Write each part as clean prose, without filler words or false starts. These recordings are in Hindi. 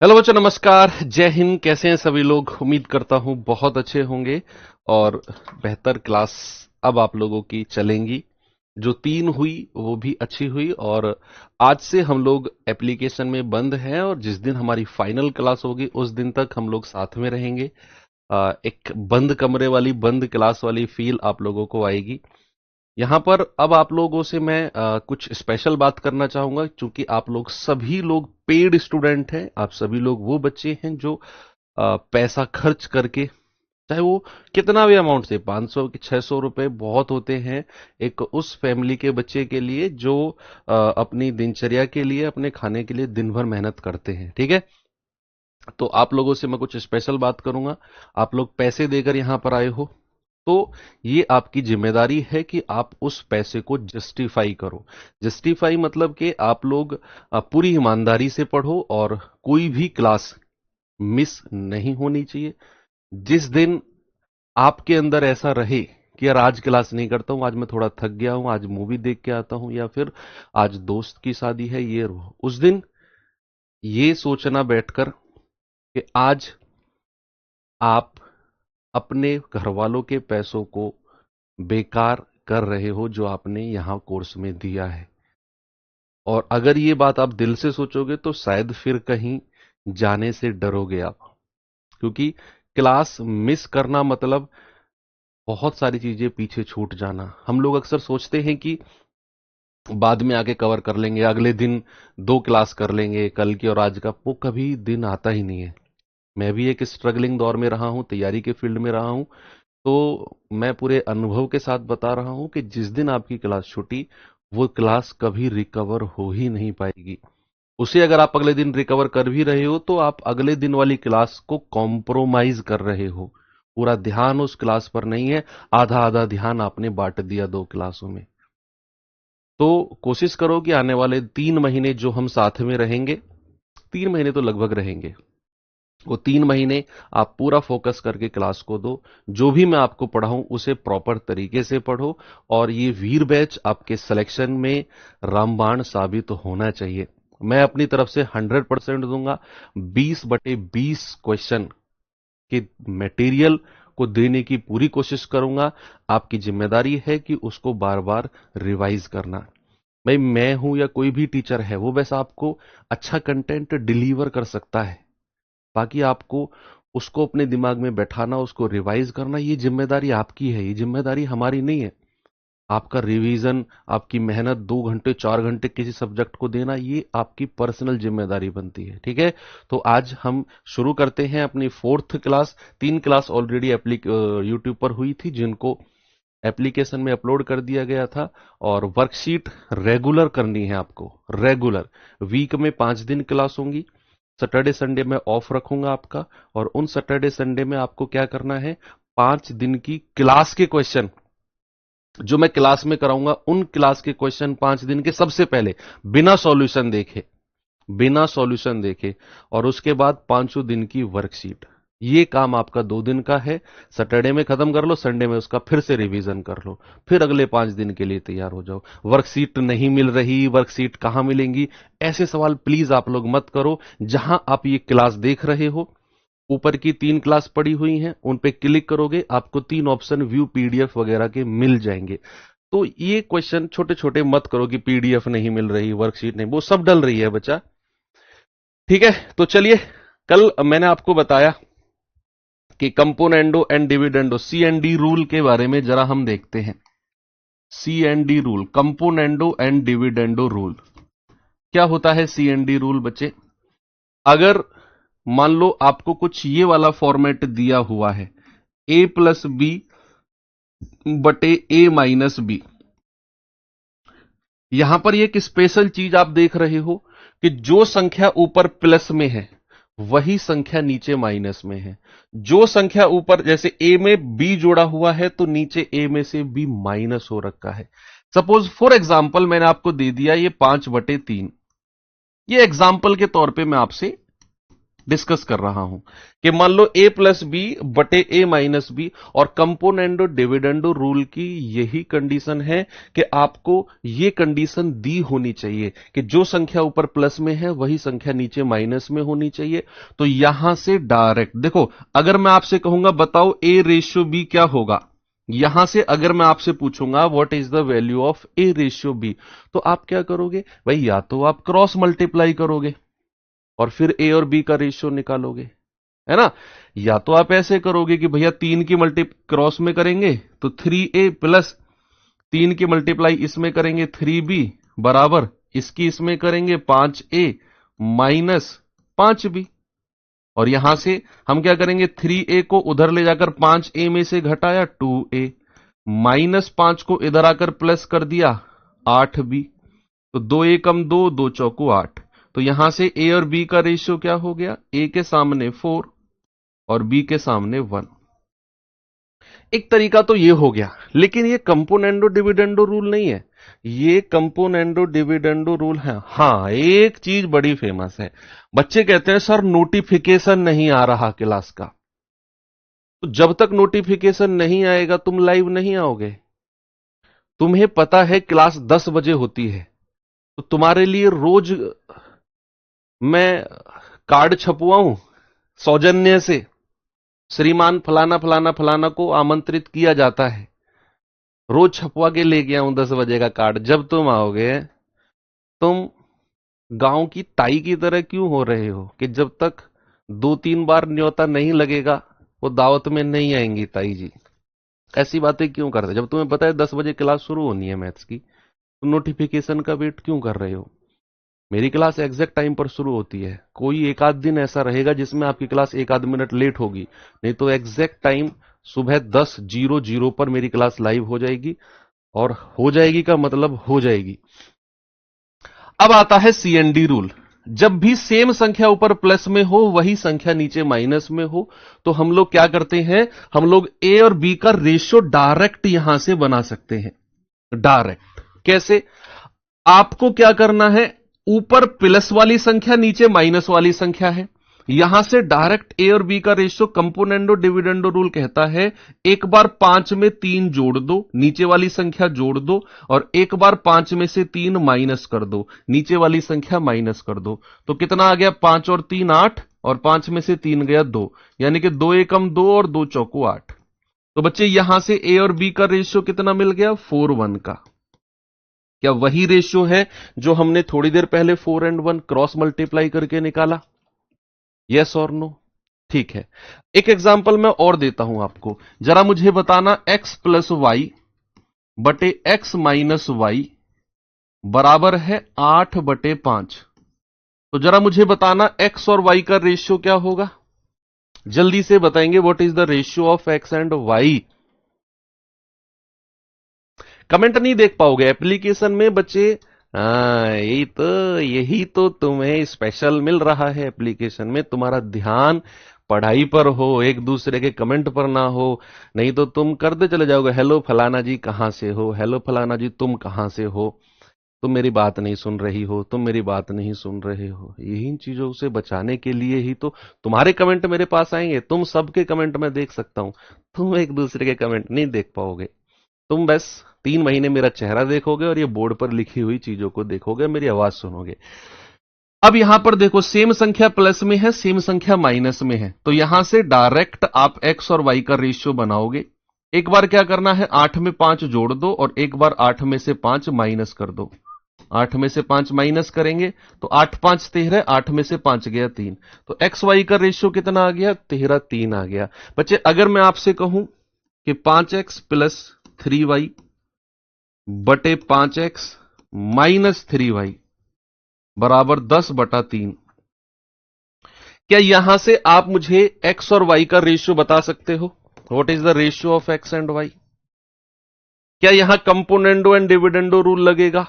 हेलो बच्चों, नमस्कार, जय हिंद। कैसे हैं सभी लोग? उम्मीद करता हूं बहुत अच्छे होंगे और बेहतर क्लास अब आप लोगों की चलेंगी। जो 3 हुई वो भी अच्छी हुई और आज से हम लोग एप्लीकेशन में बंद हैं और जिस दिन हमारी फाइनल क्लास होगी उस दिन तक हम लोग साथ में रहेंगे। एक बंद कमरे वाली, बंद क्लास वाली फील आप लोगों को आएगी। यहाँ पर अब आप लोगों से मैं कुछ स्पेशल बात करना चाहूंगा, क्योंकि आप लोग सभी लोग पेड स्टूडेंट हैं। आप सभी लोग वो बच्चे हैं जो पैसा खर्च करके, चाहे वो कितना भी अमाउंट से, 500 कि 600 रुपए बहुत होते हैं एक उस फैमिली के बच्चे के लिए जो अपनी दिनचर्या के लिए, अपने खाने के लिए दिन भर मेहनत करते हैं। ठीक है, तो आप लोगों से मैं कुछ स्पेशल बात करूंगा। आप लोग पैसे देकर यहां पर आए हो, तो ये आपकी जिम्मेदारी है कि आप उस पैसे को जस्टिफाई करो। जस्टिफाई मतलब कि आप लोग पूरी ईमानदारी से पढ़ो और कोई भी क्लास मिस नहीं होनी चाहिए। जिस दिन आपके अंदर ऐसा रहे कि यार आज क्लास नहीं करता हूं, आज मैं थोड़ा थक गया हूं, आज मूवी देख के आता हूं, या फिर आज दोस्त की शादी है, ये उस दिन ये सोचना बैठकर कि आज आप अपने घर वालों के पैसों को बेकार कर रहे हो जो आपने यहां कोर्स में दिया है। और अगर ये बात आप दिल से सोचोगे तो शायद फिर कहीं जाने से डरोगे आप, क्योंकि क्लास मिस करना मतलब बहुत सारी चीजें पीछे छूट जाना। हम लोग अक्सर सोचते हैं कि बाद में आके कवर कर लेंगे, अगले दिन 2 क्लास कर लेंगे, कल की और आज का। वो कभी दिन आता ही नहीं है। मैं भी एक स्ट्रगलिंग दौर में रहा हूं, तैयारी के फील्ड में रहा हूं, तो मैं पूरे अनुभव के साथ बता रहा हूं कि जिस दिन आपकी क्लास छूटी, वो क्लास कभी रिकवर हो ही नहीं पाएगी। उसे अगर आप अगले दिन रिकवर कर भी रहे हो तो आप अगले दिन वाली क्लास को कॉम्प्रोमाइज कर रहे हो। पूरा ध्यान उस क्लास पर नहीं है, आधा आधा ध्यान आपने बांट दिया 2 क्लासों में। तो कोशिश करो कि आने वाले 3 महीने जो हम साथ में रहेंगे, 3 महीने तो लगभग रहेंगे, वो 3 महीने आप पूरा फोकस करके क्लास को दो। जो भी मैं आपको पढ़ाऊं उसे प्रॉपर तरीके से पढ़ो और ये वीर बैच आपके सिलेक्शन में रामबाण साबित होना चाहिए। मैं अपनी तरफ से 100% दूंगा। 20/20 क्वेश्चन के मटेरियल को देने की पूरी कोशिश करूंगा। आपकी जिम्मेदारी है कि उसको बार बार रिवाइज करना। भाई, मैं हूं या कोई भी टीचर है, वो बस आपको अच्छा कंटेंट डिलीवर कर सकता है। बाकी आपको उसको अपने दिमाग में बैठाना, उसको रिवाइज करना, ये जिम्मेदारी आपकी है, ये जिम्मेदारी हमारी नहीं है। आपका रिवीजन, आपकी मेहनत, 2 घंटे 4 घंटे किसी सब्जेक्ट को देना, ये आपकी पर्सनल जिम्मेदारी बनती है। ठीक है, तो आज हम शुरू करते हैं अपनी 4th class. 3 class already YouTube पर हुई थी, जिनको एप्लीकेशन में अपलोड कर दिया गया था। और वर्कशीट रेगुलर करनी है आपको, रेगुलर। वीक में 5 दिन क्लास होंगी। सैटरडे संडे में ऑफ रखूंगा आपका, और उन सैटरडे संडे में आपको क्या करना है, 5 दिन की क्लास के क्वेश्चन जो मैं क्लास में कराऊंगा, उन क्लास के क्वेश्चन 5 दिन के सबसे पहले बिना सॉल्यूशन देखे, बिना सॉल्यूशन देखे, और उसके बाद 5 दिन की वर्कशीट। ये काम आपका 2 दिन का है। सैटरडे में खत्म कर लो, संडे में उसका फिर से रिवीजन कर लो, फिर अगले 5 दिन के लिए तैयार हो जाओ। वर्कशीट नहीं मिल रही, वर्कशीट कहां मिलेंगी, ऐसे सवाल प्लीज आप लोग मत करो। जहां आप ये क्लास देख रहे हो, ऊपर की 3 क्लास पड़ी हुई हैं, उन पे क्लिक करोगे, आपको 3 ऑप्शन व्यू पीडीएफ वगैरह के मिल जाएंगे। तो ये क्वेश्चन छोटे छोटे मत करो कि पीडीएफ नहीं मिल रही, वर्कशीट नहीं, वो सब डल रही है बच्चा। ठीक है, तो चलिए, कल मैंने आपको बताया कि componendo and dividendo, C and D rule के बारे में जरा हम देखते हैं। C and D rule, componendo and dividendo rule. क्या होता है सी एंड डी रूल बच्चे? अगर मान लो आपको कुछ ये वाला फॉर्मेट दिया हुआ है, a+b/a-b, यहां पर एक स्पेशल चीज आप देख रहे हो कि जो संख्या ऊपर प्लस में है वही संख्या नीचे माइनस में है। जो संख्या ऊपर, जैसे ए में बी जोड़ा हुआ है तो नीचे ए में से बी माइनस हो रखा है। सपोज फॉर एग्जाम्पल मैंने आपको दे दिया ये 5/3। ये एग्जाम्पल के तौर पे मैं आपसे डिस्कस कर रहा हूं कि मान लो a प्लस बी बटे a माइनस बी, और कंपोनेंडो डिविडेंडो रूल की यही कंडीशन है कि आपको ये कंडीशन दी होनी चाहिए कि जो संख्या ऊपर प्लस में है वही संख्या नीचे माइनस में होनी चाहिए। तो यहां से डायरेक्ट देखो, अगर मैं आपसे कहूंगा बताओ a रेशियो b क्या होगा, यहां से अगर मैं आपसे पूछूंगा what is the value of a ratio b, तो आप क्या करोगे भाई, या तो आप क्रॉस मल्टीप्लाई करोगे और फिर ए और बी का रेशियो निकालोगे, है ना, या तो आप ऐसे करोगे कि भैया 3 की मल्टी क्रॉस में करेंगे तो 3a प्लस 3 की मल्टीप्लाई इसमें करेंगे 3b बराबर इसकी इसमें करेंगे 5a माइनस 5b, और यहां से हम क्या करेंगे 3a को उधर ले जाकर 5a में से घटाया 2a माइनस 5 को इधर आकर प्लस कर दिया 8b, तो 2a कम 2, 2 चौको 8, तो यहां से a और b का रेशियो क्या हो गया, a के सामने 4 और b के सामने 1। एक तरीका तो ये हो गया, लेकिन ये कंपोनेंडो डिविडेंडो रूल नहीं है, ये कंपोनेंडो डिविडेंडो रूल है। हां, एक चीज बड़ी फेमस है, बच्चे कहते हैं सर नोटिफिकेशन नहीं आ रहा क्लास का, तो जब तक नोटिफिकेशन नहीं आएगा तुम लाइव नहीं आओगे। तुम्हें पता है क्लास 10 बजे होती है, तो तुम्हारे लिए रोज मैं कार्ड छपवाऊं सौजन्य से, श्रीमान फलाना फलाना फलाना को आमंत्रित किया जाता है, रोज छपवा के ले गया हूं 10 बजे का कार्ड। जब तुम आओगे, तुम गांव की ताई की तरह क्यों हो रहे हो कि जब तक 2-3 बार न्योता नहीं लगेगा वो दावत में नहीं आएंगी ताई जी। ऐसी बातें क्यों करते, जब तुम्हें पता है 10 बजे क्लास शुरू होनी है मैथ्स की, तो नोटिफिकेशन का वेट क्यों कर रहे हो। मेरी क्लास एग्जैक्ट टाइम पर शुरू होती है, कोई एक आध दिन ऐसा रहेगा जिसमें आपकी क्लास एक आध मिनट लेट होगी, नहीं तो एग्जैक्ट टाइम सुबह 10:00 पर मेरी क्लास लाइव हो जाएगी, और हो जाएगी का मतलब हो जाएगी। अब आता है सीएनडी रूल, जब भी सेम संख्या ऊपर प्लस में हो वही संख्या नीचे माइनस में हो, तो हम लोग क्या करते हैं, हम लोग ए और बी का रेशियो डायरेक्ट यहां से बना सकते हैं। डायरेक्ट कैसे, आपको क्या करना है, ऊपर प्लस वाली संख्या नीचे माइनस वाली संख्या है, यहां से डायरेक्ट ए और बी का रेशियो कंपोनेंडो डिविडेंडो रूल कहता है एक बार 5 में 3 जोड़ दो, नीचे वाली संख्या जोड़ दो, और एक बार 5 में से 3 माइनस कर दो, नीचे वाली संख्या माइनस कर दो। तो कितना आ गया, 5 और 3 8, और 5 में से 3 गया 2, यानी कि 2 एकम 2 और 2 चौको 8। तो बच्चे यहां से ए और बी का रेशियो कितना मिल गया, 4:1 का। क्या वही रेशियो है जो हमने थोड़ी देर पहले 4 and 1 क्रॉस मल्टीप्लाई करके निकाला, यस और नो। ठीक है, एक एग्जांपल मैं और देता हूं आपको, जरा मुझे बताना x प्लस वाई बटे x माइनस वाई बराबर है 8/5। तो जरा मुझे बताना x और y का रेशियो क्या होगा, जल्दी से बताएंगे, what is the ratio of x and y। Comment नहीं देख पाओगे एप्लीकेशन में बच्चे, यही तो तुम्हें स्पेशल मिल रहा है एप्लीकेशन में, तुम्हारा ध्यान पढ़ाई पर हो, एक दूसरे के कमेंट पर ना हो, नहीं तो तुम करते चले जाओगे, हेलो फलाना जी कहां से हो, हेलो फलाना जी तुम कहां से हो, तुम मेरी बात नहीं सुन रही हो, तुम मेरी बात नहीं सुन रहे हो। यही चीजों से बचाने के लिए ही तो तुम्हारे कमेंट मेरे पास आएंगे, तुम सबके कमेंट मैं देख सकता हूं, तुम एक दूसरे के कमेंट नहीं देख पाओगे, तुम बस 3 महीने मेरा चेहरा देखोगे और ये बोर्ड पर लिखी हुई चीजों को देखोगे, मेरी आवाज सुनोगे। अब यहां पर देखो, सेम संख्या प्लस में है, सेम संख्या माइनस में है, तो यहां से डायरेक्ट आप एक्स और वाई का रेशियो बनाओगे। एक बार क्या करना है, 8 में 5 जोड़ दो, और एक बार 8 में से 5 माइनस कर दो। 8 में से 5 माइनस करेंगे तो 8 5 13, 8 में से 5 गया 3, तो एक्स वाई का रेशियो कितना आ गया, 13:3 आ गया। बच्चे अगर मैं आपसे कहूं कि 5x प्लस 3y बटे 5x माइनस 3y बराबर 10/3, क्या यहां से आप मुझे x और y का रेशियो बता सकते हो, what is the ratio of x and y। क्या यहां कंपोनेंडो एंड डिविडेंडो रूल लगेगा,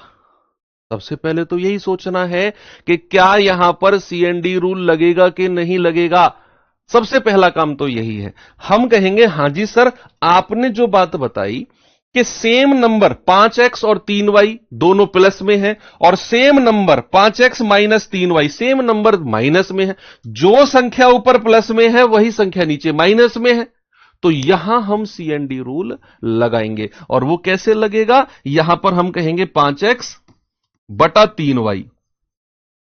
सबसे पहले तो यही सोचना है कि क्या यहां पर सीएनडी रूल लगेगा कि नहीं लगेगा, सबसे पहला काम तो यही है। हम कहेंगे हां जी सर, आपने जो बात बताई कि सेम नंबर 5x और 3y दोनों प्लस में है और same number 5x minus 3y same number minus में है। जो संख्या ऊपर प्लस में है वही संख्या नीचे माइनस में है। तो यहां हम CND रूल लगाएंगे और वो कैसे लगेगा, यहां पर हम कहेंगे 5x बटा 3y।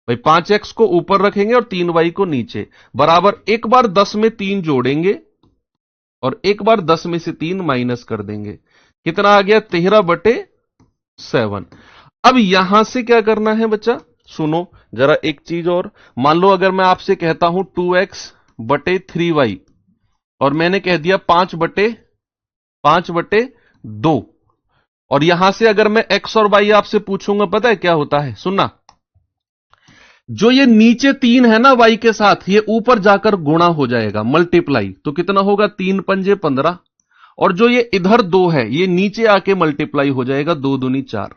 भाई 5x को ऊपर रखेंगे और 3y को नीचे, बराबर एक बार 10 में 3 जोड़ेंगे और एक बार 10 में से 3 माइनस कर देंगे। कितना आ गया, 13/7। अब यहां से क्या करना है बच्चा, सुनो जरा एक चीज और। मान लो अगर मैं आपसे कहता हूं 2x बटे 3y और मैंने कह दिया 5/2, और यहां से अगर मैं x और y आपसे पूछूंगा, पता है क्या होता है, सुनना। जो ये नीचे 3 है ना y के साथ, ये ऊपर जाकर गुणा हो जाएगा, मल्टीप्लाई। तो कितना होगा, 3 पंजे 15, और जो ये इधर 2 है ये नीचे आके मल्टीप्लाई हो जाएगा, 2 दूनी 4।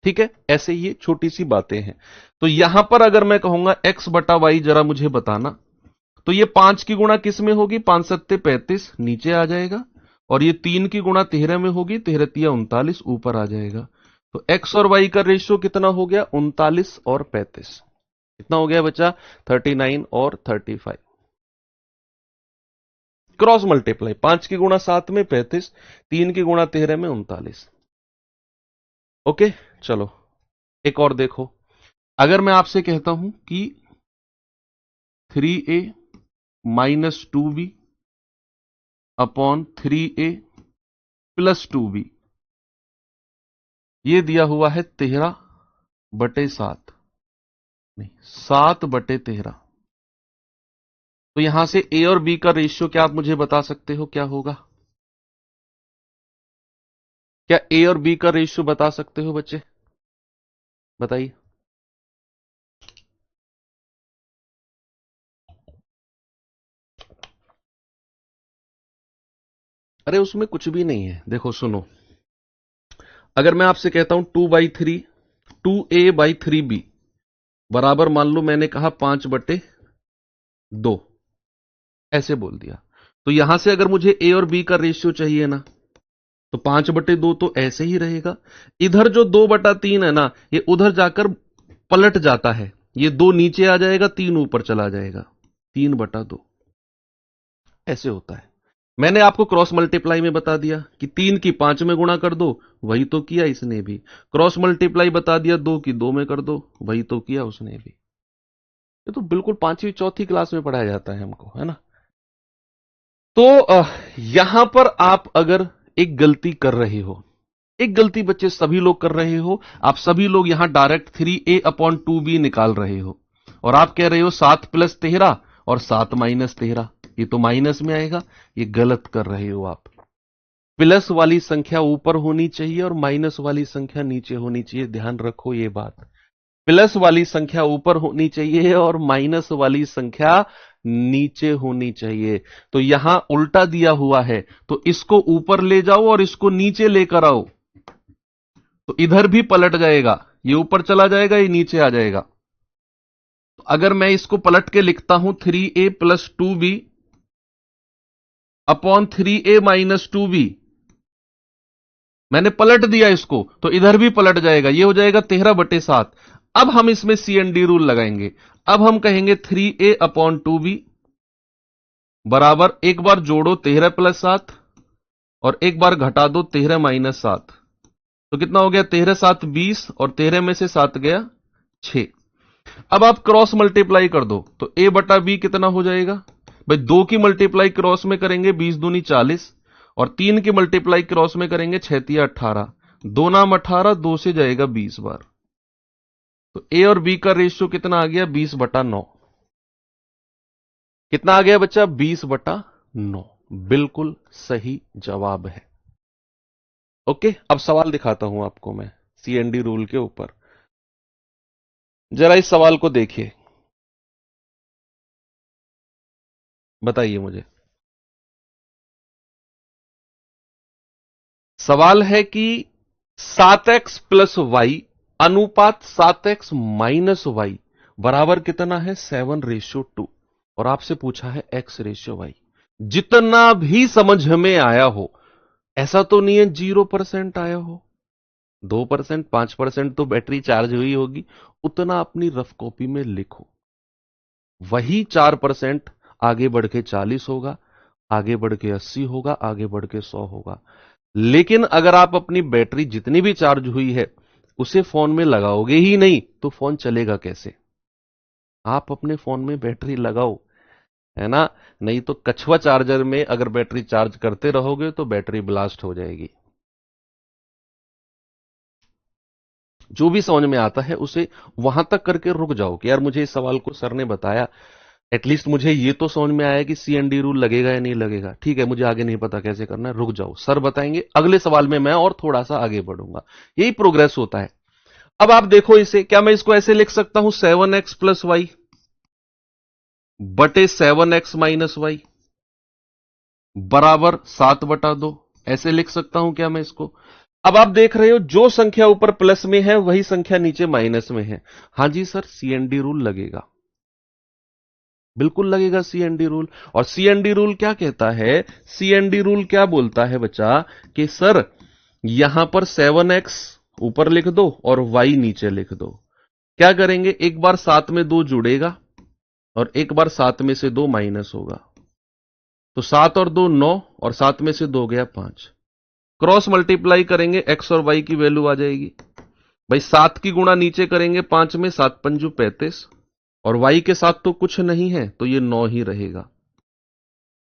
ठीक है, ऐसे ये छोटी सी बातें हैं। तो यहां पर अगर मैं कहूंगा x बटा वाई जरा मुझे बताना, तो ये 5 की गुणा किस में होगी, 5 सत्ते 35 नीचे आ जाएगा, और ये 3 की गुणा 13 में होगी, 13 तिया 39 ऊपर आ जाएगा। तो x और y का रेशियो कितना हो गया, 39 और 35। कितना हो गया बच्चा, 39 और 35। क्रॉस मल्टीप्लाई, 5 की गुणा 7 में 35, 3 की गुणा 13 में 39। ओके, चलो एक और देखो। अगर मैं आपसे कहता हूं कि 3a minus 2b upon 3a plus 2b, ये दिया हुआ है 13/7, नहीं 7/13। तो यहां से a और b का रेशियो क्या आप मुझे बता सकते हो, क्या होगा? क्या a और b का रेशियो बता सकते हो बच्चे, बताइए। अरे उसमें कुछ भी नहीं है, देखो सुनो। अगर मैं आपसे कहता हूं 2/3 2a/3b बराबर, मान लो मैंने कहा 5/2, ऐसे बोल दिया। तो यहां से अगर मुझे a और b का रेशियो चाहिए ना, तो 5/2 तो ऐसे ही रहेगा। इधर जो 2/3 है ना, ये उधर जाकर पलट जाता है, ये 2 नीचे आ जाएगा, 3 ऊपर चला जाएगा, 3/2 ऐसे होता है। मैंने आपको क्रॉस मल्टीप्लाई में बता दिया कि 3 की 5 में गुणा कर दो, वही तो किया इसने भी। क्रॉस मल्टीप्लाई बता दिया 2 की 2 में कर दो, वही तो किया उसने भी। ये तो बिल्कुल 5वीं 4थी क्लास में पढ़ाया जाता है हमको, है ना। तो यहां पर आप अगर एक गलती कर रहे हो, एक गलती बच्चे सभी लोग कर रहे हो, आप सभी लोग यहां डायरेक्ट 3a/2b निकाल रहे हो, और आप कह रहे हो 7 + 13 और 7 - 13, ये तो माइनस में आएगा। ये गलत कर रहे हो आप। प्लस वाली संख्या ऊपर होनी चाहिए और माइनस वाली संख्या नीचे होनी चाहिए, ध्यान रखो ये बात। प्लस वाली संख्या ऊपर होनी चाहिए और माइनस वाली संख्या नीचे होनी चाहिए। तो यहां उल्टा दिया हुआ है, तो इसको ऊपर ले जाओ और इसको नीचे लेकर आओ, तो इधर भी पलट जाएगा, ये ऊपर चला जाएगा, ये नीचे आ जाएगा। तो अगर मैं इसको पलट के लिखता हूं 3a + 2b upon 3a - 2b, मैंने पलट दिया इसको, तो इधर भी पलट जाएगा, ये हो जाएगा 13/7। अब हम इसमें CND रूल लगाएंगे। अब हम कहेंगे 3a/2b बराबर, एक बार जोड़ो 13 + 7 और एक बार घटा दो 13 - 7। तो कितना हो गया, 13 × 7 = 20, और 13 में से 7 गया 6। अब आप क्रॉस मल्टीप्लाई कर दो, तो a/b कितना हो जाएगा भाई, 2 की मल्टीप्लाई क्रॉस में करेंगे 20 दूनी 40, और 3 की मल्टीप्लाई क्रॉस में करेंगे 6 तिया 18, 2 नाम 18, 2 से जाएगा 20 बार। तो a और b का रेशियो कितना आ गया, 20/9। कितना आ गया बच्चा, 20/9। बिल्कुल सही जवाब है। ओके, अब सवाल दिखाता हूं आपको मैं CND रूल के ऊपर। जरा इस सवाल को देखिए, बताइए मुझे। सवाल है कि 7x + y अनुपात 7x - y बराबर कितना है, 7:2, और आपसे पूछा है x/y। जितना भी समझ में आया हो, ऐसा तो नहीं है 0% आया हो, 2%, 5% तो बैटरी चार्ज हुई होगी, उतना अपनी रफ कॉपी में लिखो। वही 4% आगे बढ़ के 40 होगा, आगे बढ़ के 80 होगा, आगे बढ़ के 100 होगा। लेकिन अगर आप अपनी बैटरी जितनी भी चार्ज हुई है उसे फोन में लगाओगे ही नहीं तो फोन चलेगा कैसे? आप अपने फोन में बैटरी लगाओ, है ना? नहीं तो कछुआ चार्जर में अगर बैटरी चार्ज करते रहोगे तो बैटरी ब्लास्ट हो जाएगी। जो भी समझ में आता है उसे वहां तक करके रुक जाओ कि यार मुझे इस सवाल को सर ने बताया, एटलीस्ट मुझे ये तो समझ में आया कि सीएनडी रूल लगेगा या नहीं लगेगा। ठीक है, मुझे आगे नहीं पता कैसे करना है, रुक जाओ, सर बताएंगे, अगले सवाल में मैं और थोड़ा सा आगे बढ़ूंगा। यही प्रोग्रेस होता है। अब आप देखो इसे, क्या मैं इसको ऐसे लिख सकता हूं 7x प्लस वाई बटे 7x - वाई बराबर 7/2? ऐसे लिख सकता हूं क्या मैं इसको? अब आप देख रहे हो जो संख्या ऊपर प्लस में है वही संख्या नीचे माइनस में है। हां जी सर, सीएनडी रूल लगेगा, बिल्कुल लगेगा सीएनडी रूल। और सीएनडी रूल क्या कहता है? सीएनडी रूल क्या बोलता है बच्चा कि सर यहां पर 7x ऊपर लिख दो और y नीचे लिख दो। क्या करेंगे, एक बार 7 में 2 जुड़ेगा और एक बार 7 में से 2 माइनस होगा, तो 7 और 2 9 और 7 में से 2 गया 5। क्रॉस मल्टीप्लाई करेंगे, x और y की वैल्यू आ जाएगी। भाई 7 की गुणा नीचे करेंगे 5 में, 7 पंजू 35, और y के साथ तो कुछ नहीं है तो ये 9 ही रहेगा।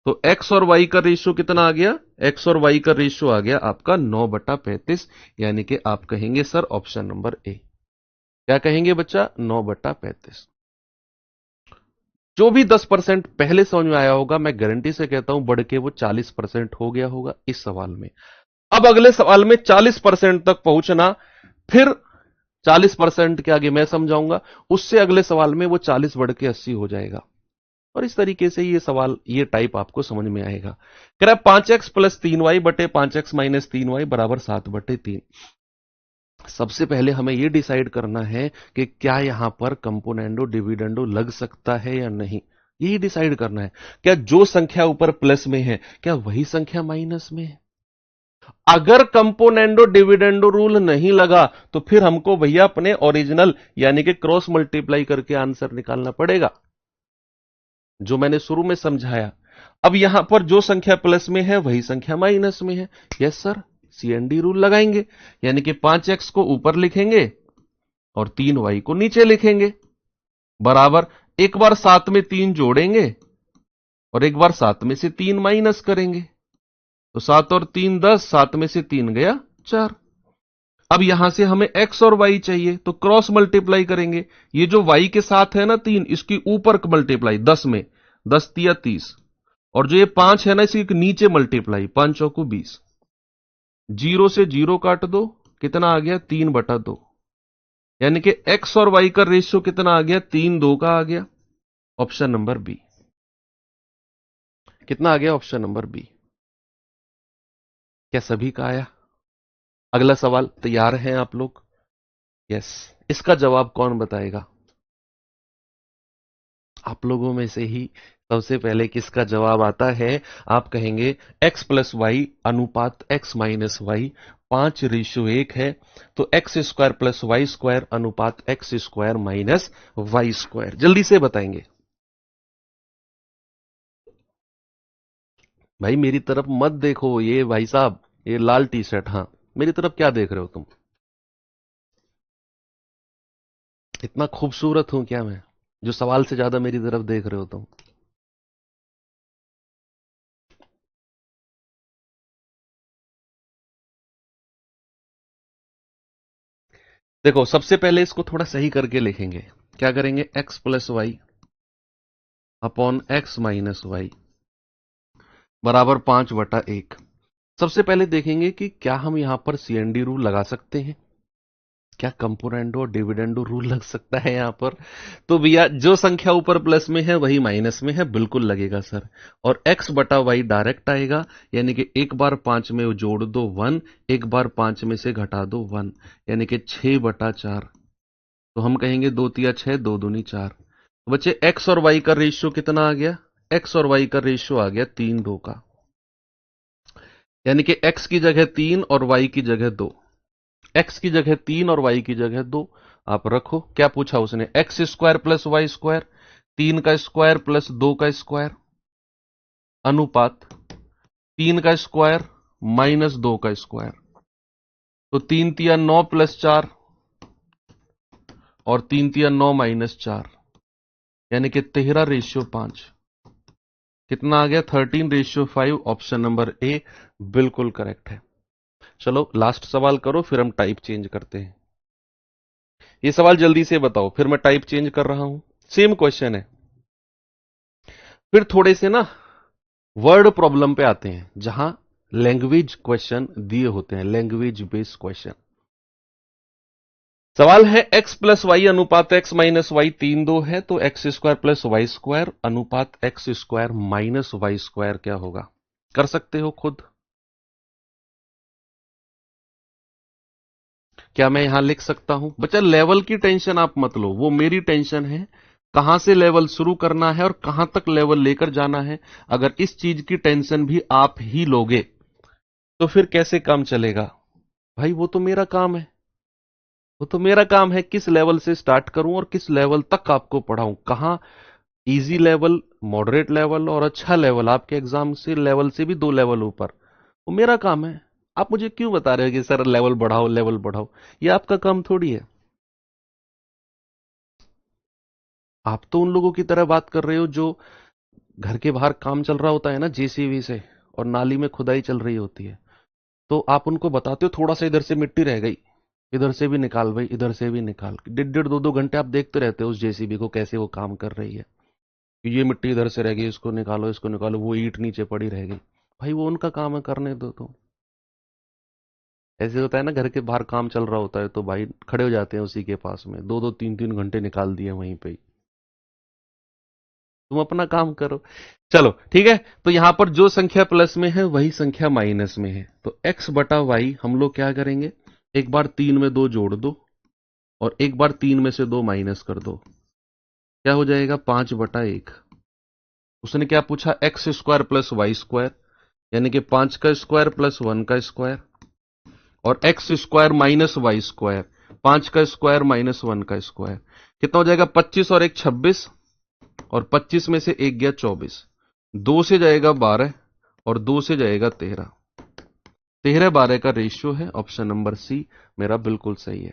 तो x और y का रेशियो कितना आ गया? x और y का रेशियो आ गया आपका 9/35, यानी कि आप कहेंगे सर ऑप्शन नंबर ए। क्या कहेंगे बच्चा? 9/35। जो भी 10% पहले समझ में आया होगा, मैं गारंटी से कहता हूं बढ़ के वो 40% हो गया होगा इस सवाल में। अब अगले सवाल में 40% तक पहुंचना, फिर 40% के आगे मैं समझाऊंगा, उससे अगले सवाल में वो 40 बढ़ के 80 हो जाएगा। और इस तरीके से ये सवाल, ये टाइप आपको समझ में आएगा। कह रहा है 5x प्लस 3y बटे 5x माइनस 3y बराबर 7/3। सबसे पहले हमें यह डिसाइड करना है कि क्या यहां पर कंपोनेंडो डिविडेंडो लग सकता है या नहीं। यही डिसाइड करना है। क्या जो संख्या ऊपर प्लस में है क्या वही संख्या माइनस में है? अगर कंपोनेंडो डिविडेंडो रूल नहीं लगा तो फिर हमको भैया अपने ओरिजिनल यानी कि क्रॉस मल्टीप्लाई करके आंसर निकालना पड़ेगा, जो मैंने शुरू में समझाया। अब यहां पर जो संख्या प्लस में है वही संख्या माइनस में है। यस सर, सीएनडी रूल लगाएंगे, यानी कि 5x को ऊपर लिखेंगे और 3y को नीचे लिखेंगे, बराबर एक बार 7 में 3 जोड़ेंगे और एक बार 7 में से 3 माइनस करेंगे, तो 7 और 3 10, 7 में से 3 गया 4। अब यहां से हमें x और y चाहिए तो क्रॉस मल्टीप्लाई करेंगे। ये जो y के साथ है ना 3, इसकी ऊपर मल्टीप्लाई 10 में, 10 तिया 30, और जो ये 5 है ना इसी नीचे मल्टीप्लाई, 5 चौको 20। 0 से 0 काट दो, कितना आ गया? 3/2। यानी कि x और y का रेशियो कितना आ गया? 3:2 का आ गया। Option number B. कितना आ गया? Option number B. क्या सभी का आया? अगला सवाल तैयार हैं आप लोग? यस। इसका जवाब कौन बताएगा? आप लोगों में से ही सबसे पहले किसका जवाब आता है? आप कहेंगे x प्लस वाई अनुपात x माइनस वाई 5:1 है, तो x² प्लस y² अनुपात x² माइनस y²। जल्दी से बताएंगे भाई, मेरी तरफ मत देखो, ये भाई साहब ये लाल टी शर्ट, हाँ मेरी तरफ क्या देख रहे हो तुम? इतना खूबसूरत हूं क्या मैं जो सवाल से ज्यादा मेरी तरफ देख रहे हो तुम? देखो सबसे पहले इसको थोड़ा सही करके लिखेंगे। क्या करेंगे? x plus Y upon x minus Y बराबर 5/1। सबसे पहले देखेंगे कि क्या हम यहां पर सीएनडी रूल लगा सकते हैं, क्या कंपोनेंडो और डिविडेंडो रूल लग सकता है यहां पर? तो भैया जो संख्या ऊपर प्लस में है वही माइनस में है, बिल्कुल लगेगा सर। और x/y डायरेक्ट आएगा, यानी कि एक बार 5 में जोड़ दो 1, एक बार 5 में से घटा दो 1, यानी कि 6/4। तो हम कहेंगे 2 तिया 6, 2 दूनी 4। बच्चे x और y का रेशियो कितना आ गया? एक्स और वाई का रेशियो आ गया 3:2 का, यानी कि एक्स की जगह 3 और वाई की जगह 2, एक्स की जगह 3 और वाई की जगह 2 आप रखो। क्या पूछा उसने, X square plus Y square, 3 का स्क्वायर प्लस 2 का स्क्वायर अनुपात 3 का स्क्वायर माइनस 2 का स्क्वायर। तो 3 तिया 9 प्लस 4 और 3 तिया 9 माइनस 4, यानी कि 13:5। कितना आ गया, 13:5। ऑप्शन नंबर ए बिल्कुल करेक्ट है। चलो लास्ट सवाल करो, फिर हम टाइप चेंज करते हैं। ये सवाल जल्दी से बताओ, फिर मैं टाइप चेंज कर रहा हूं। सेम क्वेश्चन है, फिर थोड़े से ना वर्ड प्रॉब्लम पे आते हैं, जहां लैंग्वेज क्वेश्चन दिए होते हैं, लैंग्वेज बेस्ड क्वेश्चन। सवाल है एक्स प्लस वाई अनुपात एक्स माइनस वाई 3:2 है, तो x square plus Y square अनुपात x square minus Y square क्या होगा। कर सकते हो खुद। क्या मैं यहां लिख सकता हूं? बच्चा लेवल की टेंशन आप मत लो, वो मेरी टेंशन है, कहां से लेवल शुरू करना है और कहां तक लेवल लेकर जाना है। अगर इस चीज की टेंशन भी आप ही लोगे तो फिर कैसे काम चलेगा भाई। वो तो मेरा काम है, वो तो मेरा काम है, किस लेवल से स्टार्ट करूं और किस लेवल तक आपको पढ़ाऊं, कहां इजी लेवल, मॉडरेट लेवल और अच्छा लेवल, आपके एग्जाम से लेवल से भी 2 लेवल ऊपर। वो मेरा काम है। आप मुझे क्यों बता रहे हो कि सर लेवल बढ़ाओ लेवल बढ़ाओ, ये आपका काम थोड़ी है। आप तो उन लोगों की तरह बात कर रहे हो जो घर के बाहर काम चल रहा होता है ना जेसीबी से, और नाली में खुदाई चल रही होती है, तो आप उनको बताते हो थोड़ा सा इधर से मिट्टी रह गई, इधर से भी निकाल भाई, इधर से भी निकाल। 1.5-2 घंटे आप देखते रहते हो उस जेसीबी को कैसे वो काम कर रही है। ये मिट्टी इधर से रह गई, इसको निकालो इसको निकालो, वो ईंट नीचे पड़ी रह गई। भाई वो उनका काम है, करने दो। तो ऐसे होता है ना, घर के बाहर काम चल रहा होता है तो भाई खड़े हो जाते हैं उसी के पास में, 2-2 3-3 घंटे निकाल दिए वहीं पे ही। तुम अपना काम करो। चलो ठीक है, तो यहां पर जो संख्या प्लस में है वही संख्या माइनस में है, तो x बटा वाई हम लोग क्या करेंगे, एक बार 3 में 2 जोड़ दो और एक बार 3 में से 2 माइनस कर दो। क्या हो जाएगा, 5/1। उसने क्या पूछा, X square plus Y square, यानी कि 5 का स्क्वायर प्लस 1 का स्क्वायर, और X square minus Y square, 5 का स्क्वायर माइनस 1 का स्क्वायर। कितना हो जाएगा, 25 और 1 26, और 25 में से 1 गया 24, 2 से जाएगा 12 और 2 से जाएगा 13, 13-12 का रेशियो है। ऑप्शन नंबर सी मेरा बिल्कुल सही है।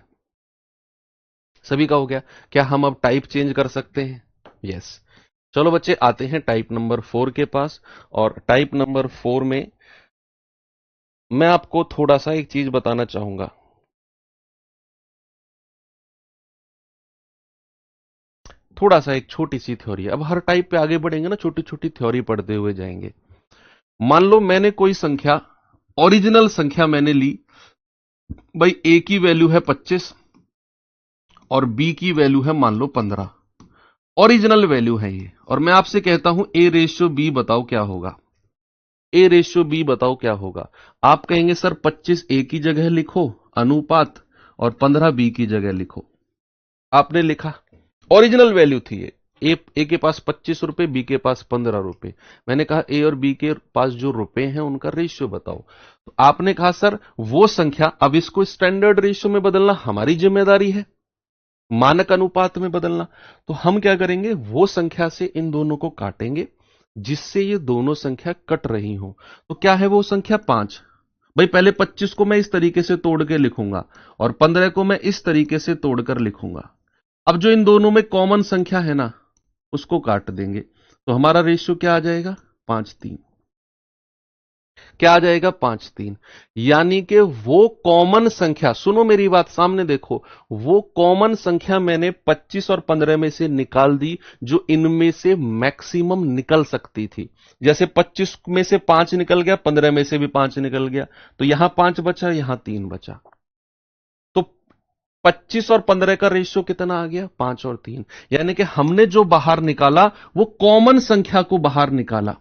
सभी का हो गया। क्या हम अब टाइप चेंज कर सकते हैं? यस। चलो बच्चे आते हैं टाइप नंबर 4 के पास, और टाइप नंबर 4 में मैं आपको थोड़ा सा एक चीज बताना चाहूंगा। थोड़ा सा एक छोटी सी थ्योरी है, अब हर टाइप पे आगे बढ़ेंगे ना, छोटी छोटी थ्योरी पढ़ते हुए जाएंगे। मान लो मैंने कोई संख्या, ओरिजिनल संख्या मैंने ली, भाई ए की वैल्यू है 25 और बी की वैल्यू है मान लो 15, ओरिजिनल वैल्यू है ये, और मैं आपसे कहता हूं ए रेशियो बी बताओ क्या होगा, ए रेशियो बी बताओ क्या होगा। आप कहेंगे सर 25 ए की जगह लिखो अनुपात और 15 बी की जगह लिखो। आपने लिखा, ओरिजिनल वैल्यू थी ये, ए के पास 25 रुपए, बी के पास 15 रुपए। मैंने कहा ए और बी के पास जो रुपए हैं उनका रेशियो बताओ। तो आपने कहा सर वो संख्या, अब इसको स्टैंडर्ड रेशियो में बदलना हमारी जिम्मेदारी है, मानक अनुपात में बदलना। तो हम क्या करेंगे, वो संख्या से इन दोनों को काटेंगे जिससे ये दोनों संख्या कट रही हो। तो क्या है वो संख्या, 5। भाई पहले 25 को मैं इस तरीके से तोड़ के लिखूंगा और 15 को मैं इस तरीके से तोड़कर लिखूंगा। अब जो इन दोनों में कॉमन संख्या है ना, उसको काट देंगे, तो हमारा रेशियो क्या आ जाएगा, 5:3। क्या आ जाएगा, 5:3। यानी कि वो कॉमन संख्या, सुनो मेरी बात, सामने देखो, वो कॉमन संख्या मैंने 25 और 15 में से निकाल दी जो इनमें से मैक्सिमम निकल सकती थी। जैसे 25 में से 5 निकल गया, 15 में से भी 5 निकल गया, तो यहां 5 बचा, यहां 3 बचा। तो 25 और 15 का रेशियो कितना आ गया, 5 और 3। यानी कि हमने जो बाहर निकाला वो कॉमन संख्या को बाहर निकाला,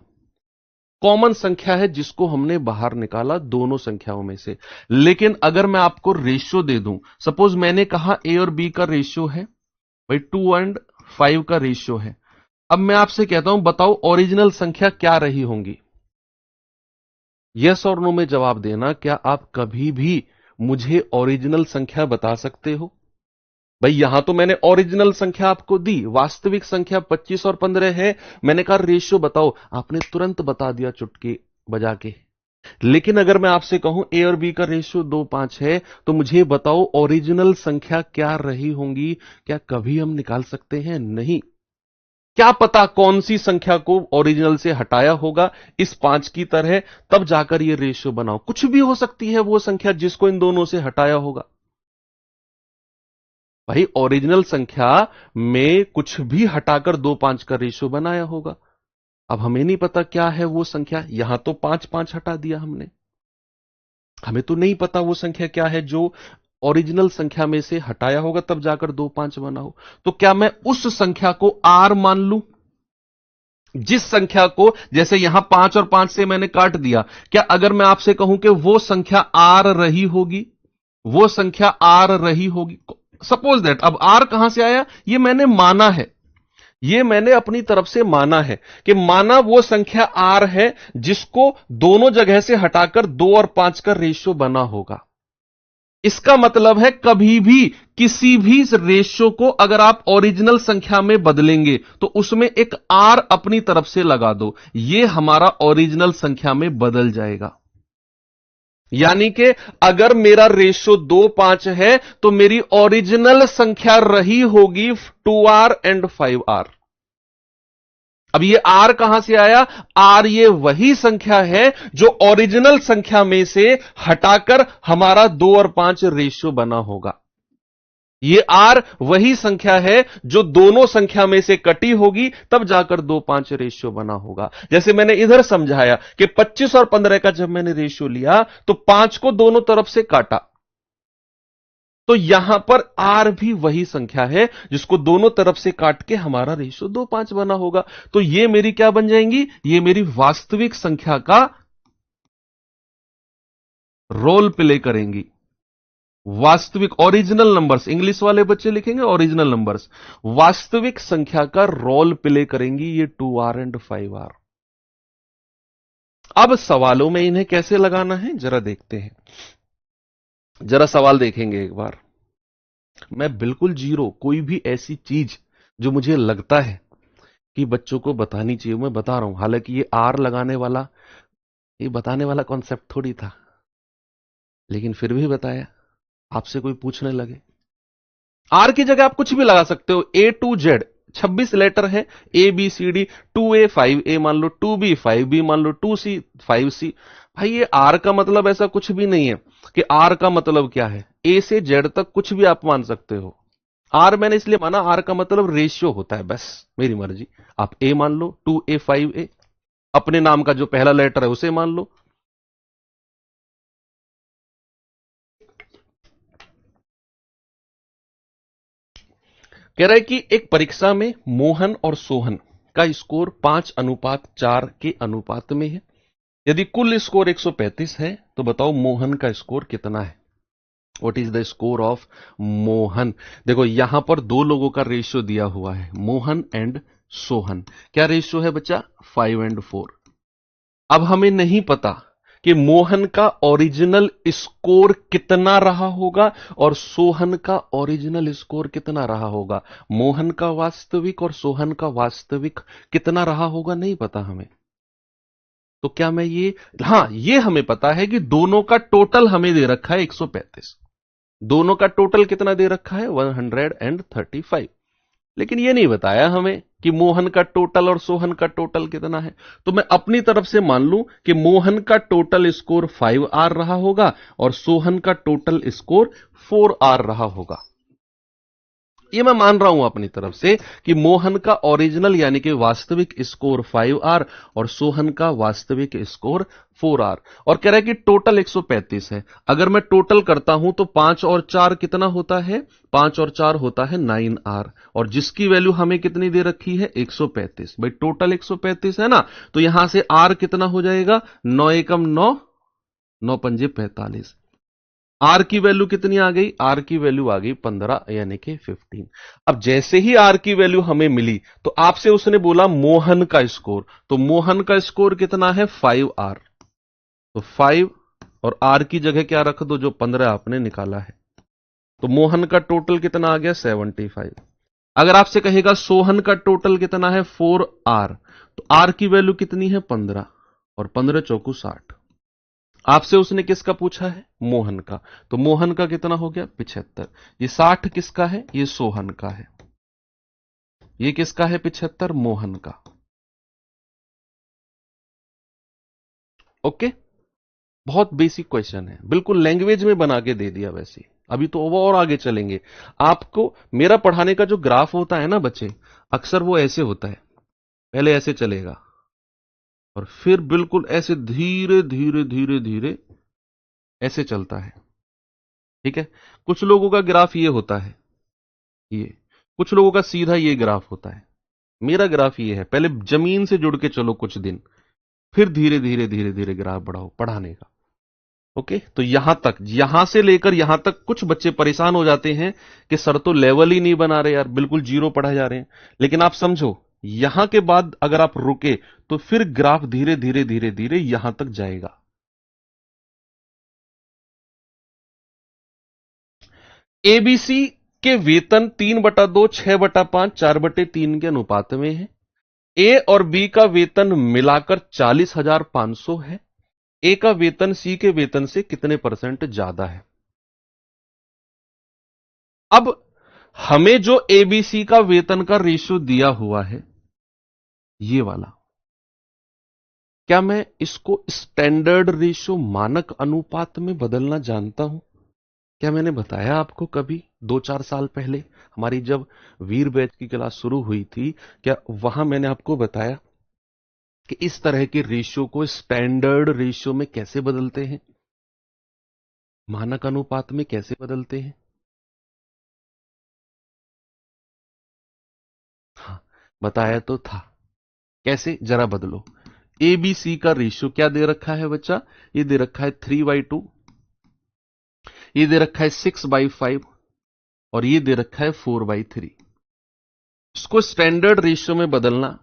कॉमन संख्या है जिसको हमने बाहर निकाला दोनों संख्याओं में से। लेकिन अगर मैं आपको रेशियो दे दूं, सपोज मैंने कहा ए और बी का रेशियो है भाई 2 और 5 का रेशियो है, अब मैं आपसे कहता हूं बताओ ओरिजिनल संख्या क्या रही होंगी। यस और नो में जवाब देना। क्या आप कभी भी मुझे ओरिजिनल संख्या बता सकते हो? भाई यहां तो मैंने ओरिजिनल संख्या आपको दी, वास्तविक संख्या 25 और 15 है। मैंने कहा रेशियो बताओ, आपने तुरंत बता दिया चुटकी बजा के। लेकिन अगर मैं आपसे कहूं ए और बी का रेशियो 2:5 है, तो मुझे बताओ ओरिजिनल संख्या क्या रही होंगी? क्या कभी हम निकाल सकते हैं? नहीं। क्या पता कौन सी संख्या को ओरिजिनल से हटाया होगा इस 5 की तरह, तब जाकर ये रेशियो बनाओ। कुछ भी हो सकती है वो संख्या जिसको इन दोनों से हटाया होगा। भाई ओरिजिनल संख्या में कुछ भी हटाकर 2:5 का रेशियो बनाया होगा। अब हमें नहीं पता क्या है वो संख्या। यहां तो 5:5 हटा दिया हमने, हमें तो नहीं पता वो संख्या क्या है जो ओरिजिनल संख्या में से हटाया होगा तब जाकर 2:5 बना हो। तो क्या मैं उस संख्या को आर मान लूं? जिस संख्या को, जैसे यहां 5 और 5 से मैंने काट दिया, क्या अगर मैं आपसे कहूं कि वो संख्या आर रही होगी, वो संख्या आर रही होगी? सपोज दैट, अब आर कहां से आया? ये मैंने माना है, ये मैंने अपनी तरफ से माना है कि माना वो संख्या आर है जिसको दोनों जगह से हटाकर 2 और 5 का रेशियो बना होगा। इसका मतलब है कभी भी किसी भी रेशियो को अगर आप ओरिजिनल संख्या में बदलेंगे तो उसमें एक आर अपनी तरफ से लगा दो, यह हमारा ओरिजिनल संख्या में बदल जाएगा। यानी कि अगर मेरा रेशियो 2:5 है तो मेरी ओरिजिनल संख्या रही होगी 2R एंड 5R। अब ये आर कहां से आया? आर ये वही संख्या है जो ओरिजिनल संख्या में से हटाकर हमारा 2 और 5 रेशियो बना होगा। ये आर वही संख्या है जो दोनों संख्या में से कटी होगी तब जाकर 2:5 रेशियो बना होगा। जैसे मैंने इधर समझाया कि 25 और 15 का जब मैंने रेशियो लिया तो 5 को दोनों तरफ से काटा, तो यहां पर आर भी वही संख्या है जिसको दोनों तरफ से काट के हमारा रेशियो 2:5 बना होगा। तो ये मेरी क्या बन जाएंगी? ये मेरी वास्तविक संख्या का रोल प्ले करेंगी। वास्तविक ओरिजिनल नंबर्स, इंग्लिश वाले बच्चे लिखेंगे ओरिजिनल नंबर्स, वास्तविक संख्या का रोल प्ले करेंगी ये 2R एंड 5R। अब सवालों में इन्हें कैसे लगाना है जरा देखते हैं। जरा सवाल देखेंगे एक बार। मैं बिल्कुल जीरो, कोई भी ऐसी चीज जो मुझे लगता है कि बच्चों को बतानी चाहिए मैं बता रहा हूं। हालांकि ये आर लगाने वाला, ये बताने वाला कॉन्सेप्ट थोड़ी था, लेकिन फिर भी बताया। आपसे कोई पूछने लगे, आर की जगह आप कुछ भी लगा सकते हो। ए टू जेड 26 लेटर है, A B C D, 2A 5A मान लो, 2B 5B मान लो, 2C 5C। भाई ये आर का मतलब ऐसा कुछ भी नहीं है कि आर का मतलब क्या है। ए से जेड तक कुछ भी आप मान सकते हो। आर मैंने इसलिए माना, आर का मतलब रेशियो होता है, बस मेरी मर्जी। आप ए मान लो, 2A 5A, अपने नाम का जो पहला लेटर है उसे मान लो। कह रहा है कि एक परीक्षा में मोहन और सोहन का स्कोर 5:4 के अनुपात में है। यदि कुल स्कोर 135 है तो बताओ मोहन का स्कोर कितना है? What is the score of Mohan? देखो यहां पर दो लोगों का रेशियो दिया हुआ है, मोहन एंड सोहन। क्या रेशियो है बच्चा? 5:4। अब हमें नहीं पता कि मोहन का ओरिजिनल स्कोर कितना रहा होगा और सोहन का ओरिजिनल स्कोर कितना रहा होगा। मोहन का वास्तविक और सोहन का वास्तविक कितना रहा होगा नहीं पता हमें। तो क्या मैं ये, हां ये हमें पता है कि दोनों का टोटल हमें दे रखा है 135। दोनों का टोटल कितना दे रखा है? 135। लेकिन यह नहीं बताया हमें कि मोहन का टोटल और सोहन का टोटल कितना है। तो मैं अपनी तरफ से मान लूं कि मोहन का टोटल स्कोर 5R रहा होगा और सोहन का टोटल स्कोर 4R रहा होगा। ये मैं मान रहा हूं अपनी तरफ से कि मोहन का ओरिजिनल यानी कि वास्तविक स्कोर 5R और सोहन का वास्तविक स्कोर 4R। और कह रहा है कि टोटल 135 है। अगर मैं टोटल करता हूं तो 5 और 4 कितना होता है? 5 और 4 होता है 9R, और जिसकी वैल्यू हमें कितनी दे रखी है? 135। भाई टोटल 135 है ना, तो यहां से R कितना हो जाएगा? 9 एकम 9, 9 पंजे 45। आर की वैल्यू कितनी आ गई? आर की वैल्यू आ गई 15 यानी कि 15। अब जैसे ही आर की वैल्यू हमें मिली तो आपसे उसने बोला मोहन का स्कोर, तो मोहन का स्कोर कितना है? 5R। तो 5 और आर की जगह क्या रख दो? जो 15 आपने निकाला है। तो मोहन का टोटल कितना आ गया? 75। अगर आपसे कहेगा सोहन का टोटल कितना है? 4R, तो आर की वैल्यू कितनी है? 15 और 15 चौकू 60। आपसे उसने किसका पूछा है? मोहन का। तो मोहन का कितना हो गया? 75। ये 60 किसका है? ये सोहन का है। ये किसका है? 75 मोहन का। ओके, बहुत बेसिक क्वेश्चन है, बिल्कुल लैंग्वेज में बना के दे दिया वैसे। अभी तो वो और आगे चलेंगे। आपको मेरा पढ़ाने का जो ग्राफ होता है ना बच्चे, अक्सर वो ऐसे होता है, पहले ऐसे चलेगा और फिर बिल्कुल ऐसे धीरे धीरे धीरे धीरे ऐसे चलता है। ठीक है, कुछ लोगों का ग्राफ ये होता है, ये कुछ लोगों का सीधा ये ग्राफ होता है। मेरा ग्राफ ये है, पहले जमीन से जुड़ के चलो कुछ दिन, फिर धीरे धीरे धीरे धीरे ग्राफ बढ़ाओ पढ़ाने का। ओके, तो यहां तक, यहां से लेकर यहां तक कुछ बच्चे परेशान हो जाते हैं कि सर तो लेवल ही नहीं बना रहे यार, बिल्कुल जीरो पढ़ाए जा रहे हैं। लेकिन आप समझो, यहां के बाद अगर आप रुके तो फिर ग्राफ धीरे धीरे धीरे धीरे यहां तक जाएगा। एबीसी के वेतन 3/2, 6/5, 4/3 के अनुपात में है। ए और बी का वेतन मिलाकर 40,500 है। ए का वेतन सी के वेतन से कितने परसेंट ज्यादा है? अब हमें जो एबीसी का वेतन का रेशियो दिया हुआ है, ये वाला, क्या मैं इसको स्टैंडर्ड रेशियो मानक अनुपात में बदलना जानता हूं? क्या मैंने बताया आपको कभी 2-4 साल पहले हमारी जब वीर बैच की क्लास शुरू हुई थी, क्या वहां मैंने आपको बताया कि इस तरह के रेशियो को स्टैंडर्ड रेशियो में कैसे बदलते हैं, मानक अनुपात में कैसे बदलते हैं? हाँ, बताया तो था। कैसे? जरा बदलो। एबीसी का रेशियो क्या दे रखा है बच्चा? ये दे रखा है 3/2, ये दे रखा है 6/5 और ये दे रखा है 4/3। इसको स्टैंडर्ड रेशियो में बदलना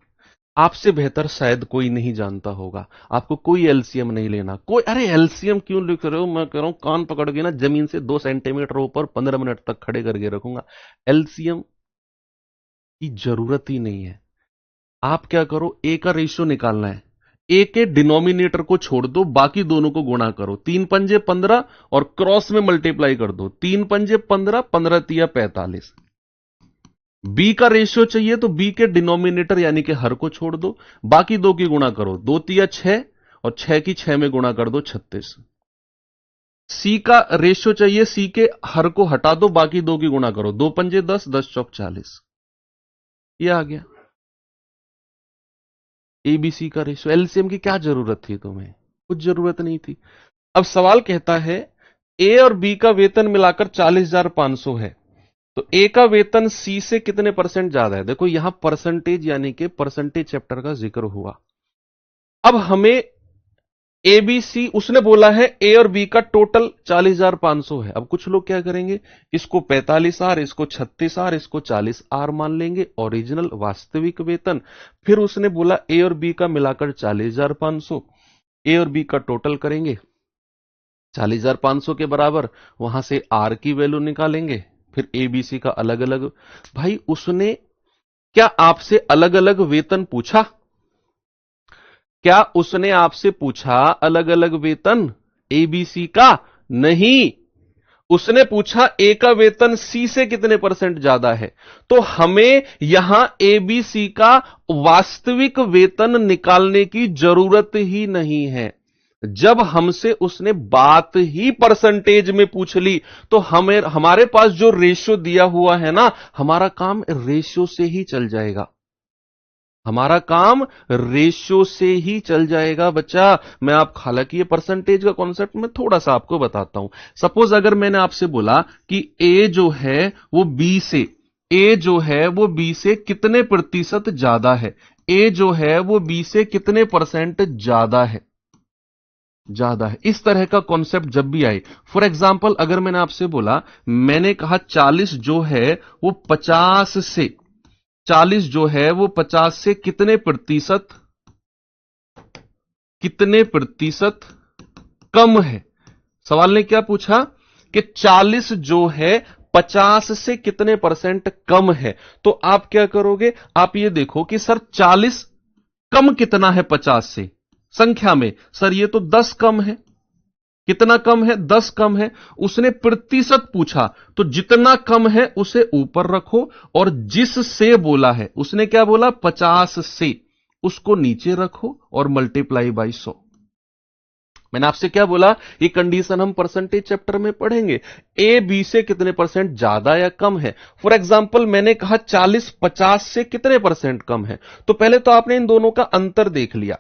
आपसे बेहतर शायद कोई नहीं जानता होगा। आपको कोई एलसीएम नहीं लेना, कोई, अरे एलसीएम क्यों लिख रहे हो? मैं कह रहा हूं कान पकड़ के ना जमीन से 2 सेंटीमीटर ऊपर 15 मिनट तक खड़े करके रखूंगा। एलसीएम की जरूरत ही नहीं है। आप क्या करो, ए का रेशियो निकालना है, ए के डिनोमिनेटर को छोड़ दो, बाकी दोनों को गुणा करो। 3×5 = 15 और क्रॉस में मल्टीप्लाई कर दो। 3×5 = 15, 15×3 = 45। बी का रेशियो चाहिए तो बी के डिनोमिनेटर यानी कि हर को छोड़ दो, बाकी दो की गुणा करो। 2×3 = 6 और 6 की 6 में गुणा कर दो 36। सी का रेशियो चाहिए, सी के हर को हटा दो, बाकी दो की गुणा करो। 2×5 = 10, 10×4 = 40। ये आ गया एबीसी का रेशियो। एलसीएम की क्या जरूरत थी तुम्हें? कुछ जरूरत नहीं थी। अब सवाल कहता है ए और बी का वेतन मिलाकर 40,500 है, तो ए का वेतन सी से कितने परसेंट ज्यादा है? देखो यहां परसेंटेज यानी कि परसेंटेज चैप्टर का जिक्र हुआ। अब हमें एबीसी, उसने बोला है ए और बी का टोटल 40,500 है। अब कुछ लोग क्या करेंगे, इसको 45R, इसको 36R, इसको 40R मान लेंगे, ओरिजिनल वास्तविक वेतन। फिर उसने बोला ए और बी का मिलाकर 40,500, ए और बी का टोटल करेंगे 40,500 के बराबर, वहां से आर की वैल्यू निकालेंगे, फिर एबीसी का अलग अलग। भाई उसने क्या आपसे अलग अलग वेतन पूछा? क्या उसने आपसे पूछा अलग अलग वेतन एबीसी का? नहीं, उसने पूछा ए का वेतन सी से कितने परसेंट ज्यादा है। तो हमें यहां एबीसी का वास्तविक वेतन निकालने की जरूरत ही नहीं है। जब हमसे उसने बात ही परसेंटेज में पूछ ली, तो हमें, हमारे पास जो रेशियो दिया हुआ है ना, हमारा काम रेशियो से ही चल जाएगा। हमारा काम रेशियो से ही चल जाएगा बच्चा। मैं आप, हालांकि ये परसेंटेज का कॉन्सेप्ट मैं थोड़ा सा आपको बताता हूं। सपोज अगर मैंने आपसे बोला कि ए जो है वो बी से, ए जो है वो बी से कितने प्रतिशत ज्यादा है, ए जो है वो बी से कितने परसेंट ज्यादा है। ज्यादा है। इस तरह का कॉन्सेप्ट जब भी आए, फॉर एग्जाम्पल अगर मैंने आपसे बोला, मैंने कहा 40 जो है वो 50 से, 40 जो है वो 50 से कितने प्रतिशत कम है। सवाल ने क्या पूछा कि 40 जो है 50 से कितने परसेंट कम है। तो आप क्या करोगे, आप ये देखो कि सर 40 कम कितना है 50 से, संख्या में सर ये तो 10 कम है। कितना कम है, 10 कम है। उसने प्रतिशत पूछा, तो जितना कम है उसे ऊपर रखो, और जिससे बोला है, उसने क्या बोला 50 से, उसको नीचे रखो और मल्टीप्लाई बाई 100। मैंने आपसे क्या बोला, ये कंडीशन हम परसेंटेज चैप्टर में पढ़ेंगे। ए बी से कितने परसेंट ज्यादा या कम है। फॉर एग्जांपल मैंने कहा 40 50 से कितने परसेंट कम है, तो पहले तो आपने इन दोनों का अंतर देख लिया।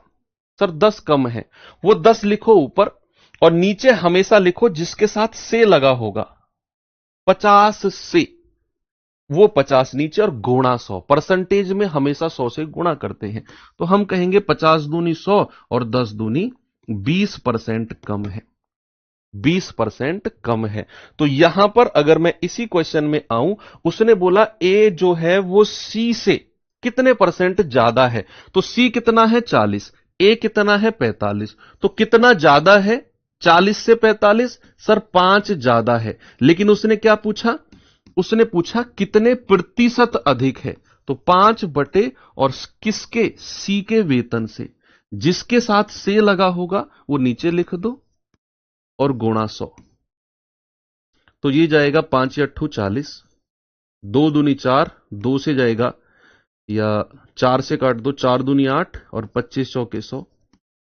सर 10 कम है, वो 10 लिखो ऊपर, और नीचे हमेशा लिखो जिसके साथ से लगा होगा, 50 से, वो 50 नीचे और गुणा 100। परसेंटेज में हमेशा 100 से गुणा करते हैं, तो हम कहेंगे 50 दूनी 100 और 10 दूनी 20% कम है। 20% कम है। तो यहां पर अगर मैं इसी क्वेश्चन में आऊं, उसने बोला ए जो है वो सी से कितने परसेंट ज्यादा है, तो सी कितना है 40, ए कितना है 45, तो कितना ज्यादा है 40 से 45, सर 5 ज्यादा है। लेकिन उसने क्या पूछा, उसने पूछा कितने प्रतिशत अधिक है, तो 5 बटे और किसके, सी के वेतन से, जिसके साथ से लगा होगा वो नीचे लिख दो और गुणा 100। तो ये जाएगा 5 या 8 40, 2 दूनी 4, 2 से जाएगा, या 4 से काट दो, 4 दूनी 8 और 25 चौके 100।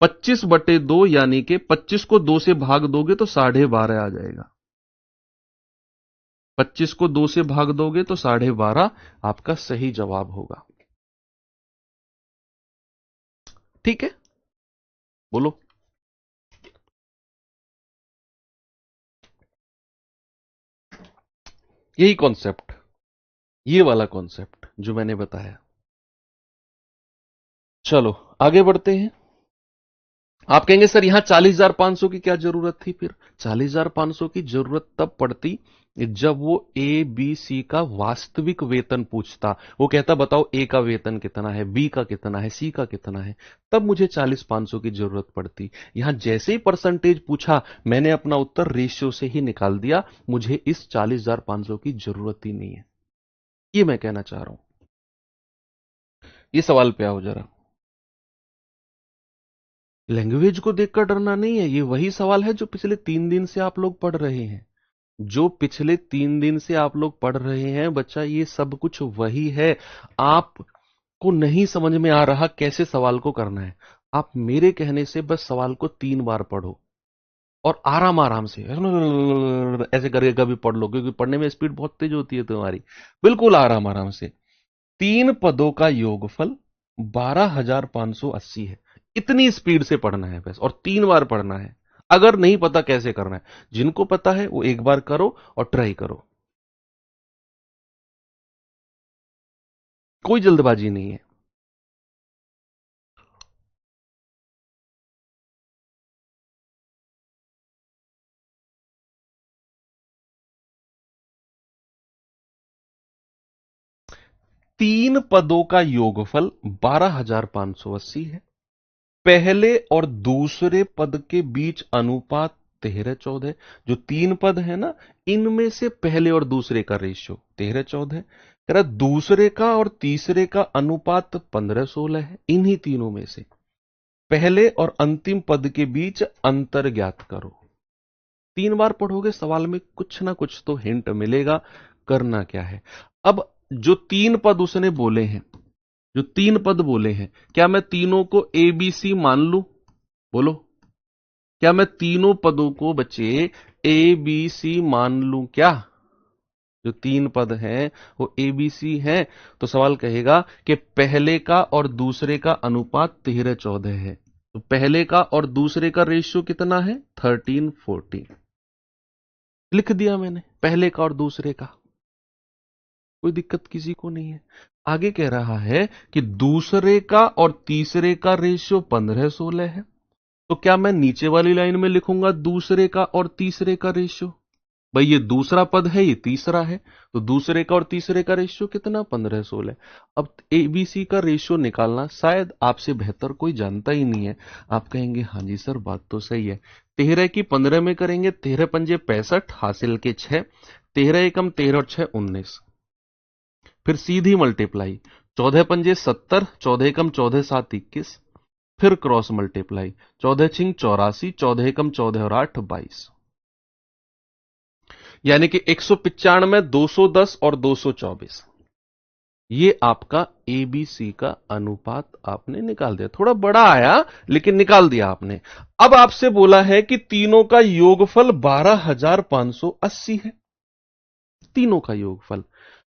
25 बटे 2 यानी कि 25 को 2 से भाग दोगे तो 12.5 आ जाएगा। 25 को 2 से भाग दोगे तो 12.5 आपका सही जवाब होगा। ठीक है, बोलो। यही कॉन्सेप्ट, ये वाला कॉन्सेप्ट जो मैंने बताया। चलो आगे बढ़ते हैं। आप कहेंगे सर यहां 40,500 की क्या जरूरत थी, फिर 40,500 की जरूरत तब पड़ती जब वो ए बी सी का वास्तविक वेतन पूछता। वो कहता बताओ ए का वेतन कितना है, बी का कितना है, सी का कितना है, तब मुझे 40,500 की जरूरत पड़ती। यहां जैसे ही परसेंटेज पूछा, मैंने अपना उत्तर रेशियो से ही निकाल दिया, मुझे इस 40,500 की जरूरत ही नहीं है। ये मैं कहना चाह रहा हूं। ये सवाल पे आओ जरा। लैंग्वेज को देखकर डरना नहीं है, ये वही सवाल है जो पिछले 3 दिन से आप लोग पढ़ रहे हैं। जो पिछले 3 दिन से आप लोग पढ़ रहे हैं बच्चा, ये सब कुछ वही है। आपको नहीं समझ में आ रहा कैसे सवाल को करना है, आप मेरे कहने से बस सवाल को 3 बार पढ़ो, और आराम आराम से ऐसे करके कभी पढ़ लो, क्योंकि पढ़ने में स्पीड बहुत तेज होती है तुम्हारी। बिल्कुल आराम आराम से। 3 पदों का योगफल 12,580 है। इतनी स्पीड से पढ़ना है बस, और 3 बार पढ़ना है। अगर नहीं पता कैसे करना है, जिनको पता है वो एक बार करो और ट्राई करो। कोई जल्दबाजी नहीं है। 3 पदों का योगफल 12,580 है। पहले और दूसरे पद के बीच अनुपात 13-14। जो 3 पद है ना, इनमें से पहले और दूसरे का रेशियो 13-14 है। कह रहा दूसरे का और तीसरे का अनुपात 15-16 है। इन्हीं तीनों में से पहले और अंतिम पद के बीच अंतर ज्ञात करो। 3 बार पढ़ोगे, सवाल में कुछ ना कुछ तो हिंट मिलेगा। करना क्या है, अब जो 3 पद उसने बोले हैं, जो 3 पद बोले हैं, क्या मैं तीनों को ए बी सी मान लूं? बोलो, क्या मैं तीनों पदों को बच्चे ए बी सी मान लूं क्या? जो 3 पद हैं वो ए बी सी हैं, तो सवाल कहेगा कि पहले का और दूसरे का अनुपात 13-14 है। तो पहले का और दूसरे का रेशियो कितना है, 13-14। लिख दिया मैंने, पहले का और दूसरे का। कोई दिक्कत किसी को नहीं है। आगे कह रहा है कि दूसरे का और तीसरे का रेशियो 15-16 है। तो क्या मैं नीचे वाली लाइन में लिखूंगा दूसरे का और तीसरे का रेशियो? भाई ये दूसरा पद है, ये तीसरा है, तो दूसरे का और तीसरे का रेशियो कितना? 15-16। अब एबीसी का रेशियो निकालना शायद आपसे बेहतर कोई जानता ही नहीं है। आप कहेंगे हाँ जी सर बात तो सही है। 13 की 15 में करेंगे, 13 पंजे 65, हासिल के 6, 13 एकम 13 और 6 19। फिर सीधी मल्टीप्लाई, 14 पंजे 70, 14 एकम 14 7 21। फिर क्रॉस मल्टीप्लाई, 14 छिंग 84, 14 एकम 14 और 8 22। यानी कि 195, 210 और 224। ये आपका एबीसी का अनुपात आपने निकाल दिया। थोड़ा बड़ा आया लेकिन निकाल दिया आपने। अब आपसे बोला है कि तीनों का योगफल 12,580 है, तीनों का योगफल।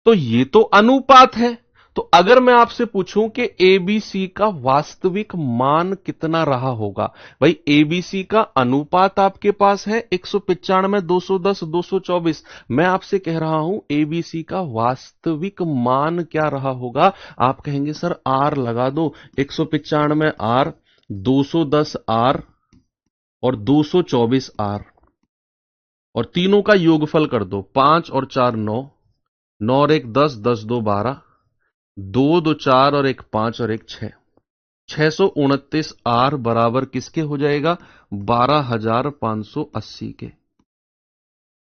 तो ये तो अनुपात है। तो अगर मैं आपसे पूछूं कि एबीसी का वास्तविक मान कितना रहा होगा? भाई एबीसी का अनुपात आपके पास है 195, 210, 224। मैं आपसे कह रहा हूं एबीसी का वास्तविक मान क्या रहा होगा? आप कहेंगे सर आर लगा दो। 195 आर, 210 आर और 224 आर, और तीनों का योगफल कर दो। 5 और 4 9, 9 और 1 10, 10 2 12, 2 2 4 और 1 5 और 1 6। 629 आर बराबर किसके हो जाएगा? 12,580 के।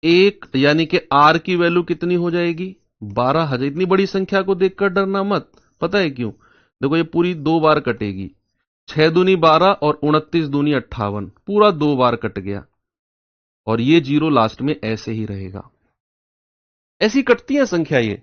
एक यानी कि आर की वैल्यू कितनी हो जाएगी? 12,000। इतनी बड़ी संख्या को देखकर डरना मत। पता है क्यों? देखो ये पूरी दो बार कटेगी। 6 दूनी 12 और 29 दूनी 58, पूरा दो बार कट गया। और ये जीरो लास्ट में ऐसे ही रहेगा। ऐसी कटती है संख्या ये।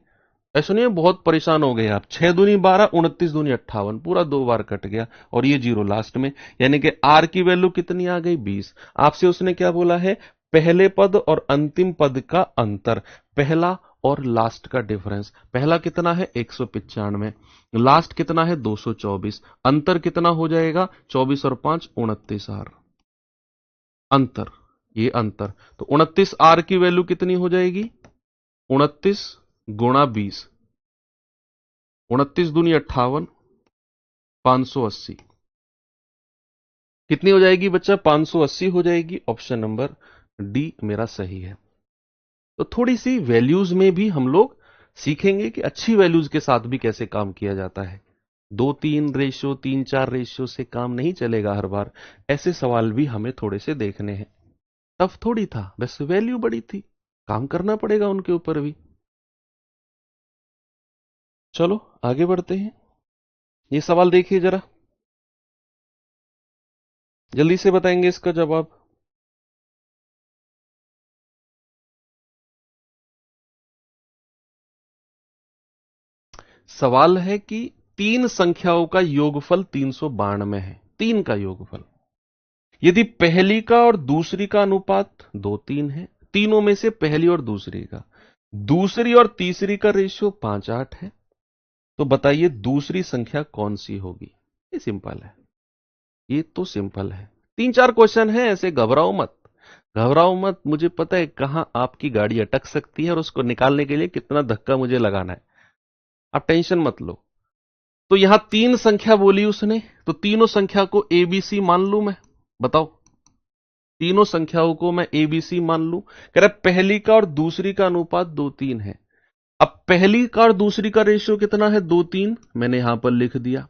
ऐसा नहीं है बहुत परेशान हो गए आप। 6 दूनी 12, 29 दूनी 58, पूरा दो बार कट गया और ये जीरो लास्ट में। यानी कि आर की वैल्यू कितनी आ गई? 20। आपसे उसने क्या बोला है? पहले पद और अंतिम पद का अंतर, पहला और लास्ट का डिफरेंस। पहला कितना है? 195, लास्ट कितना है? 224। अंतर कितना हो जाएगा? 24 और 5 29 आर। अंतर, ये अंतर। तो 29 आर की वैल्यू कितनी हो जाएगी? 29 गुणा 20, 29 दूनी 58, 580। कितनी हो जाएगी बच्चा? 580 हो जाएगी। ऑप्शन नंबर डी मेरा सही है। तो थोड़ी सी वैल्यूज में भी हम लोग सीखेंगे कि अच्छी वैल्यूज के साथ भी कैसे काम किया जाता है। 2-3 रेशियो, 3-4 रेशियो से काम नहीं चलेगा हर बार। ऐसे सवाल भी हमें थोड़े से देखने हैं। टफ थोड़ी था, बस वैल्यू बड़ी थी, काम करना पड़ेगा उनके ऊपर भी। चलो आगे बढ़ते हैं। ये सवाल देखिए जरा, जल्दी से बताएंगे इसका जवाब। सवाल है कि तीन संख्याओं का योगफल 392 है, तीन का योगफल। यदि पहली का और दूसरी का अनुपात 2-3 है, तीनों में से पहली और दूसरी का, दूसरी और तीसरी का रेशियो 5-8 है, तो बताइए दूसरी संख्या कौन सी होगी? ये सिंपल है, ये तो सिंपल है। 3-4 क्वेश्चन है, ऐसे घबराओ मत, घबराओ मत। मुझे पता है कहां आपकी गाड़ी अटक सकती है और उसको निकालने के लिए कितना धक्का मुझे लगाना है। आप टेंशन मत लो। तो यहां तीन संख्या बोली उसने, तो तीनों संख्या को एबीसी मान लू मैं? बताओ, तीनों संख्याओं को मैं एबीसी मान लू? कह रहा पहली का और दूसरी का अनुपात 2-3 है। अब पहली का और दूसरी का रेशियो कितना है? 2-3, मैंने यहां पर लिख दिया।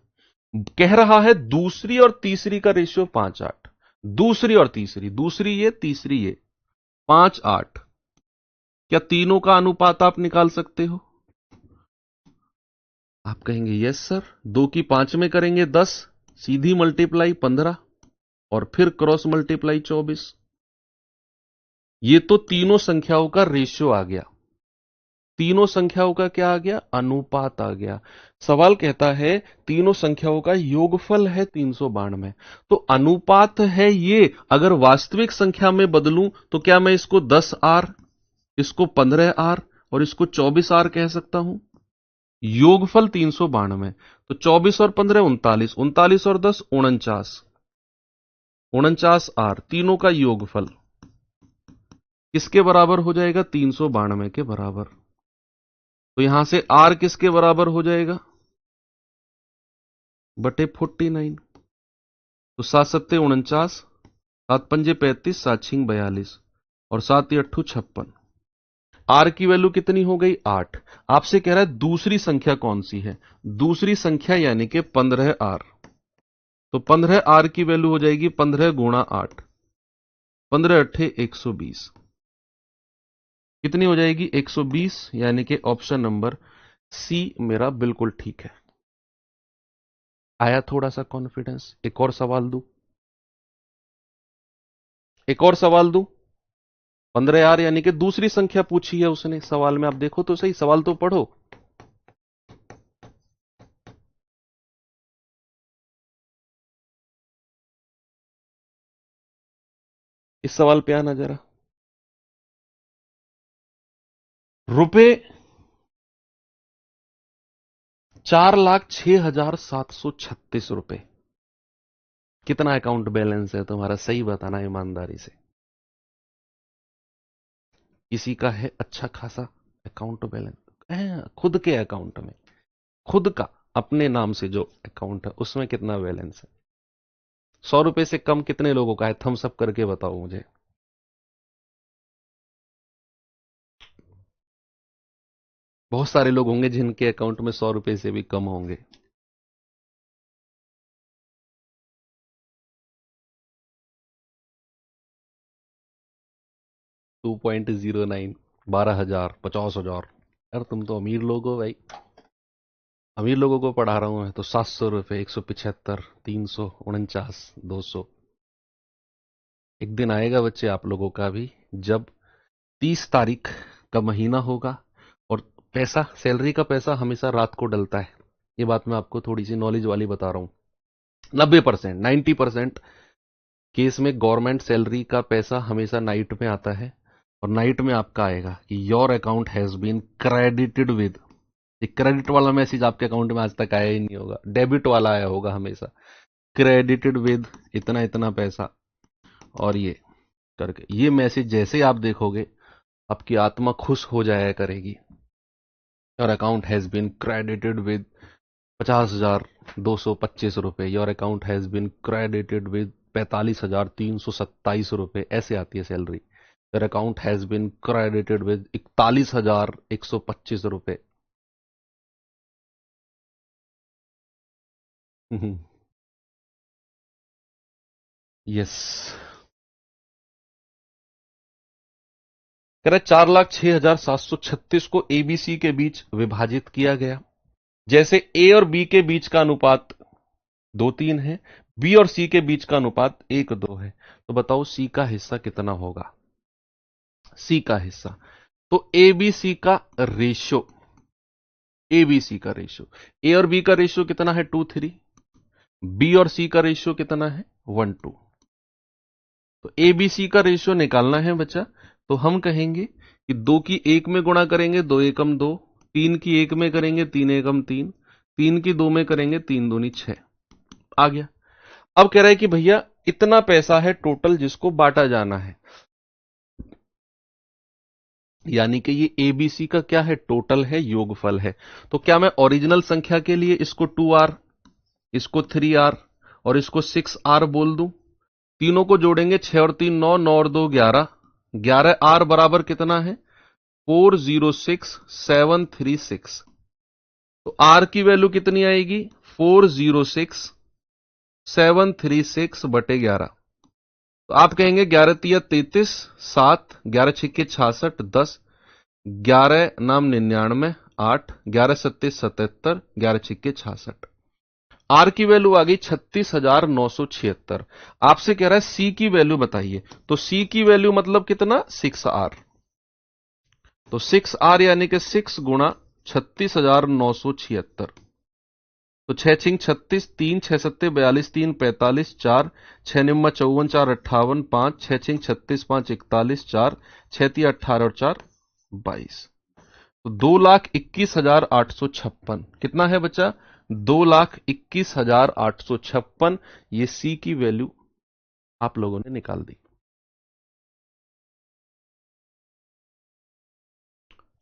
कह रहा है दूसरी और तीसरी का रेशियो 5-8। दूसरी और तीसरी, दूसरी ये तीसरी ये, 5-8। क्या तीनों का अनुपात आप निकाल सकते हो? आप कहेंगे यस सर। 2 की 5 में करेंगे 10, सीधी मल्टीप्लाई 15 और फिर क्रॉस मल्टीप्लाई 24। ये तो तीनों संख्याओं का रेशियो आ गया। तीनों संख्याओं का क्या आ गया? अनुपात आ गया। सवाल कहता है तीनों संख्याओं का योगफल है 392, तो अनुपात है ये। अगर वास्तविक संख्या में बदलूं तो क्या मैं इसको 10 आर, इसको 15 आर और इसको 24 आर कह सकता हूं? योगफल 392, तो 24 और 15 39, 39 और 10 49, 49 आर, तीनों का योगफल किसके बराबर हो जाएगा? 392 के बराबर। तो यहां से आर किसके बराबर हो जाएगा? बटे 49। तो 7 7 49, 7 5 35, 7 6 42 और 7 8 56। आर की वैल्यू कितनी हो गई? 8। आपसे कह रहा है दूसरी संख्या कौन सी है? दूसरी संख्या यानी कि 15 आर। तो 15 आर की वैल्यू हो जाएगी 15 गुणा 8, 15 अट्ठे 120। कितनी हो जाएगी? 120। यानी कि ऑप्शन नंबर सी मेरा बिल्कुल ठीक है। आया थोड़ा सा कॉन्फिडेंस? एक और सवाल दूं? एक और सवाल दूं? 15 आर यानी कि दूसरी संख्या पूछी है उसने सवाल में। आप देखो तो सही, सवाल तो पढ़ो। इस सवाल पे आना जरा। रुपए 4,06,736 रुपए। कितना अकाउंट बैलेंस है तुम्हारा? सही बताना ईमानदारी से। किसी का है अच्छा खासा अकाउंट बैलेंस? खुद के अकाउंट में, खुद का अपने नाम से जो अकाउंट है उसमें कितना बैलेंस है? 100 रुपए से कम कितने लोगों का है? थम्स अप करके बताओ मुझे। बहुत सारे लोग होंगे जिनके अकाउंट में 100 रुपए से भी कम होंगे। 2.09, 12,000, 50,000। यार तुम तो अमीर लोग हो भाई। अमीर लोगों को पढ़ा रहा हूं मैं तो। 700 रुपए, 175, 349, 200। एक दिन आएगा बच्चे आप लोगों का भी, जब 30 तारीख का महीना होगा और पैसा, सैलरी का पैसा हमेशा रात को डलता है। ये बात मैं आपको थोड़ी सी नॉलेज वाली बता रहा हूं। 90%, 90% केस में गवर्नमेंट सैलरी का पैसा हमेशा नाइट में आता है। और नाइट में आपका आएगा कि your account has been credited with. एक क्रेडिट वाला मैसेज आपके अकाउंट में आज तक आया ही नहीं होगा, डेबिट वाला आया होगा हमेशा। क्रेडिटेड विद इतना इतना पैसा, और ये करके ये मैसेज जैसे ही आप देखोगे आपकी आत्मा खुश हो जाया करेगी। Your account has been credited with 50,225 रुपए। Your account has been credited with 45,327 रुपए। ऐसे आती है salary. Your account has been credited with 41,125 रुपए। यस। कह रहा 4,06,736 को एबीसी के बीच विभाजित किया गया। जैसे ए और बी के बीच का अनुपात 2:3 है, बी और सी के बीच का अनुपात 1:2 है। तो बताओ सी का हिस्सा कितना होगा? सी का हिस्सा, तो एबीसी का रेशियो, एबीसी का रेशियो, ए और बी का रेशियो कितना है? 2:3। बी और सी का रेशियो कितना है? 1:2। तो एबीसी का रेशियो निकालना है बच्चा। तो हम कहेंगे कि 2 की 1 में गुणा करेंगे, 2 एकम 2। 3 की 1 में करेंगे, 3 एकम 3। 3 की 2 में करेंगे, 3 दूनी 6। आ गया। अब कह रहा है कि भैया इतना पैसा है टोटल जिसको बांटा जाना है। यानी कि ये एबीसी का क्या है? टोटल है, योगफल है। तो क्या मैं ओरिजिनल संख्या के लिए इसको 2R, इसको 3R और इसको 6R बोल दूं? तीनों को जोड़ेंगे, 6 और 3 9, 9 और 2 11। 11R बराबर कितना है? 406736। तो R की वैल्यू कितनी आएगी? 406736 बटे 11। तो आप कहेंगे 11 तिया 33, 7, 11 छिक्के 66, 10, 11 नाम 99, 8, 11 सत्ते 77, 11 छिक्के 66। आर की वैल्यू आ गई 36,976। आपसे कह रहा है सी की वैल्यू बताइए। तो सी की वैल्यू मतलब कितना? 6R। तो 6R यानी कि 6 गुणा 36,976। तो 6 छिंग 36, 3 6 सत्ते 42, 3 45, 4 6 निम्मा 54, 4 58, 5 6 छिंग 36, 5 41, 4 6 तिया 18 और 4 22। तो 2,21,856 कितना है बच्चा? 2,21,856। ये सी की वैल्यू आप लोगों ने निकाल दी।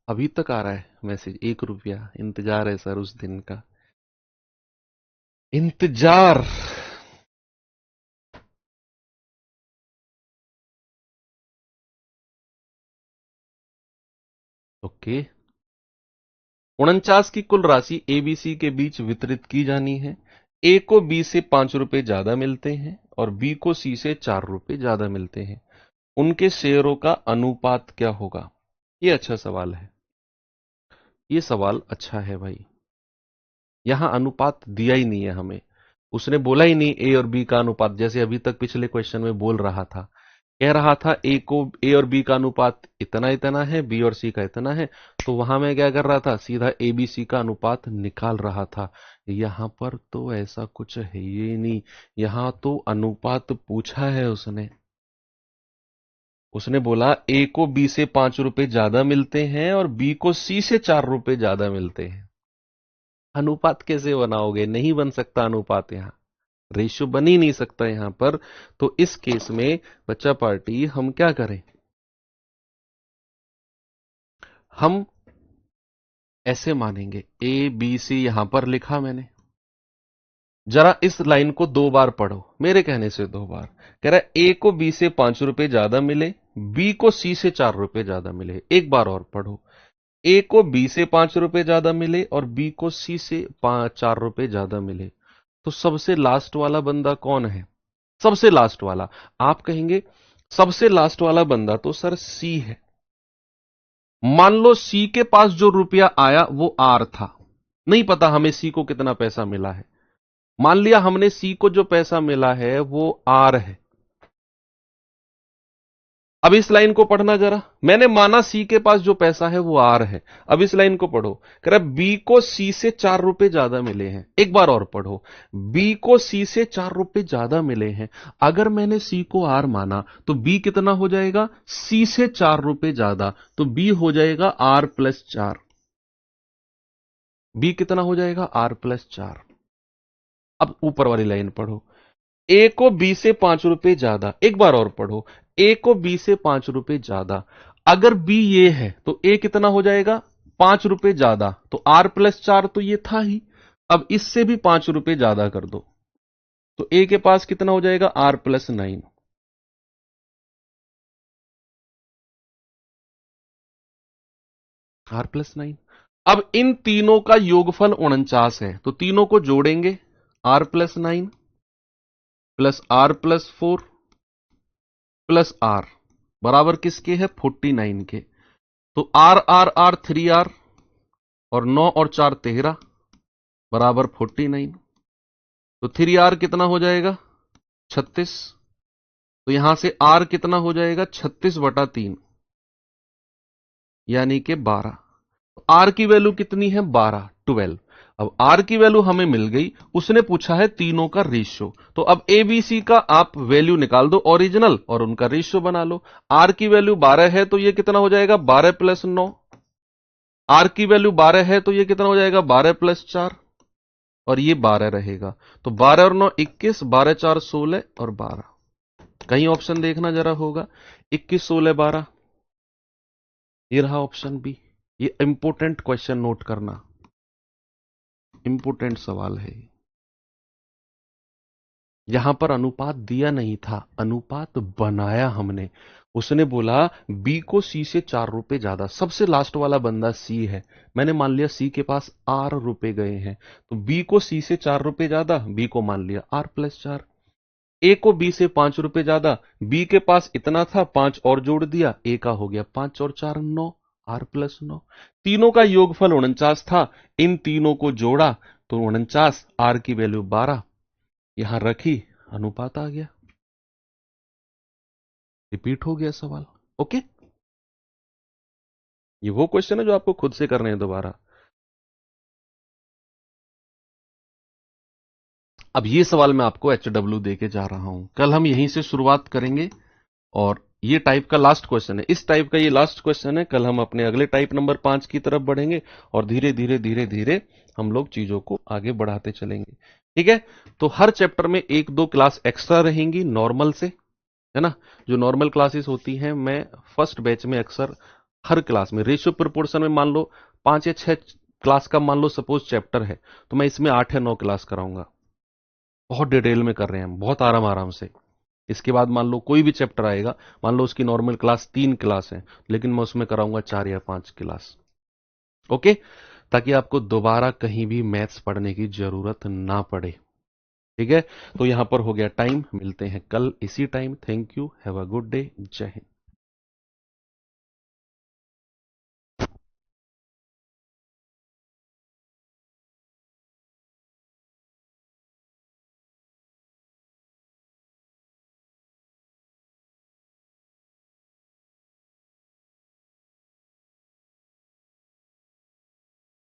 अभी तक आ रहा है मैसेज, 1 रुपया इंतजार है सर उस दिन का। इंतजार। ओके। 49 की कुल राशि ए बी सी के बीच वितरित की जानी है। ए को बी से 5 रुपए ज्यादा मिलते हैं और बी को सी से 4 रुपए ज्यादा मिलते हैं। उनके शेयरों का अनुपात क्या होगा? ये अच्छा सवाल है। ये सवाल अच्छा है भाई। यहां अनुपात दिया ही नहीं है हमें। उसने बोला ही नहीं ए और बी का अनुपात, जैसे अभी तक पिछले क्वेश्चन में बोल रहा था। कह रहा था ए और बी का अनुपात इतना इतना है, बी और सी का इतना है। तो वहां मैं क्या कर रहा था, सीधा ए बी सी का अनुपात निकाल रहा था। यहां पर तो ऐसा कुछ है ही नहीं। यहां तो अनुपात पूछा है उसने। उसने बोला ए को बी से 5 रुपए ज्यादा मिलते हैं और बी को सी से 4 रुपए ज्यादा मिलते हैं। अनुपात कैसे बनाओगे? नहीं बन सकता अनुपात, यहां रेशियो बन ही नहीं सकता यहां पर। तो इस केस में बच्चा पार्टी हम क्या करें? हम ऐसे मानेंगे, ए बी सी यहां पर लिखा मैंने। जरा इस लाइन को 2 बार पढ़ो, मेरे कहने से 2 बार। कह रहा है ए को बी से 5 रुपए ज्यादा मिले, बी को सी से 4 रुपए ज्यादा मिले। एक बार और पढ़ो। ए को बी से 5 रुपए ज्यादा मिले और बी को सी से 4 रुपए ज्यादा मिले। तो सबसे लास्ट वाला बंदा कौन है? सबसे लास्ट वाला। आप कहेंगे सबसे लास्ट वाला बंदा तो सर सी है। मान लो सी के पास जो रुपया आया वो आर था। नहीं पता हमें सी को कितना पैसा मिला है। मान लिया हमने सी को जो पैसा मिला है वो आर है। अब इस लाइन को पढ़ना जरा। मैंने माना सी के पास जो पैसा है वो आर है। अब इस लाइन को पढ़ो। कह रहा बी को सी से 4 रुपए ज्यादा मिले हैं। एक बार और पढ़ो। बी को सी से 4 रुपए ज्यादा मिले हैं। अगर मैंने सी को आर माना तो बी कितना हो जाएगा? सी से 4 रुपए ज्यादा। तो बी हो जाएगा आर प्लस 4। बी कितना हो जाएगा? R plus 4। अब ऊपर वाली लाइन पढ़ो। ए को बी से 5 रुपए ज्यादा। एक बार और पढ़ो। ए को बी से 5 रुपए ज्यादा। अगर बी ये है तो ए कितना हो जाएगा? 5 रुपए ज्यादा। तो आर प्लस 4 तो ये था ही। अब इससे भी 5 रुपए ज्यादा कर दो तो ए के पास कितना हो जाएगा? R plus 9। R plus 9। अब इन तीनों का योगफल 49 है तो तीनों को जोड़ेंगे। R plus 9 plus R plus 4 plus R बराबर किसके है? 49 के। तो आर आर आर 3R और 9 और 4 13 बराबर 49। तो 3R कितना हो जाएगा? 36। तो यहां से R कितना हो जाएगा? 36/3 यानी कि 12। तो R की वैल्यू कितनी है? 12। अब R की वैल्यू हमें मिल गई। उसने पूछा है तीनों का रेशियो। तो अब ABC का आप वैल्यू निकाल दो ओरिजिनल और उनका रेशियो बना लो। R की वैल्यू 12 है तो ये कितना हो जाएगा? 12 प्लस 9। R की वैल्यू 12 है तो ये कितना हो जाएगा? 12 प्लस 4 और ये 12 रहेगा। तो 12 और 9 21, 12 4 16 और 12। कहीं ऑप्शन देखना जरा होगा। 21 16 12। ये रहा ऑप्शन बी। ये इंपोर्टेंट क्वेश्चन नोट करना, इंपोर्टेंट सवाल है। यहां पर अनुपात दिया नहीं था, अनुपात बनाया हमने। उसने बोला बी को सी से 4 रुपए ज्यादा। सबसे लास्ट वाला बंदा सी है। मैंने मान लिया सी के पास आर रुपए गए हैं तो बी को सी से 4 रुपए ज्यादा, बी को मान लिया आर प्लस 4। ए को बी से 5 रुपए ज्यादा, बी के पास इतना था 5 और जोड़ दिया, ए का हो गया 5 और 4 9, आर प्लस 9। तीनों का योगफल 49 था। इन तीनों को जोड़ा तो 49, आर की वैल्यू 12 यहां रखी, अनुपात आ गया। रिपीट हो गया सवाल। ओके। ये वो क्वेश्चन है जो आपको खुद से करने हैं दोबारा। अब ये सवाल मैं आपको HW दे के जा रहा हूं। कल हम यहीं से शुरुआत करेंगे और ये टाइप का लास्ट क्वेश्चन है। इस टाइप का ये लास्ट क्वेश्चन है। कल हम अपने अगले टाइप नंबर 5 की तरफ बढ़ेंगे और धीरे धीरे धीरे धीरे हम लोग चीजों को आगे बढ़ाते चलेंगे। ठीक है। तो हर चैप्टर में 1-2 क्लास एक्स्ट्रा रहेंगी नॉर्मल से, है ना। जो नॉर्मल क्लासेस होती हैं मैं फर्स्ट बैच में अक्सर हर क्लास में रेशियो प्रोपोर्शन में मान लो 5 या 6 क्लास का मान लो सपोज चैप्टर है तो मैं इसमें 8 या 9 क्लास कराऊंगा। बहुत डिटेल में कर रहे हैं हम, बहुत आराम आराम से। इसके बाद मान लो कोई भी चैप्टर आएगा, मान लो उसकी नॉर्मल क्लास 3 क्लास है, लेकिन मैं उसमें कराऊंगा 4 या 5 क्लास। ओके, ताकि आपको दोबारा कहीं भी मैथ्स पढ़ने की जरूरत ना पड़े। ठीक है, तो यहां पर हो गया टाइम, मिलते हैं कल इसी time. Thank you, have a good day, जय हिंद।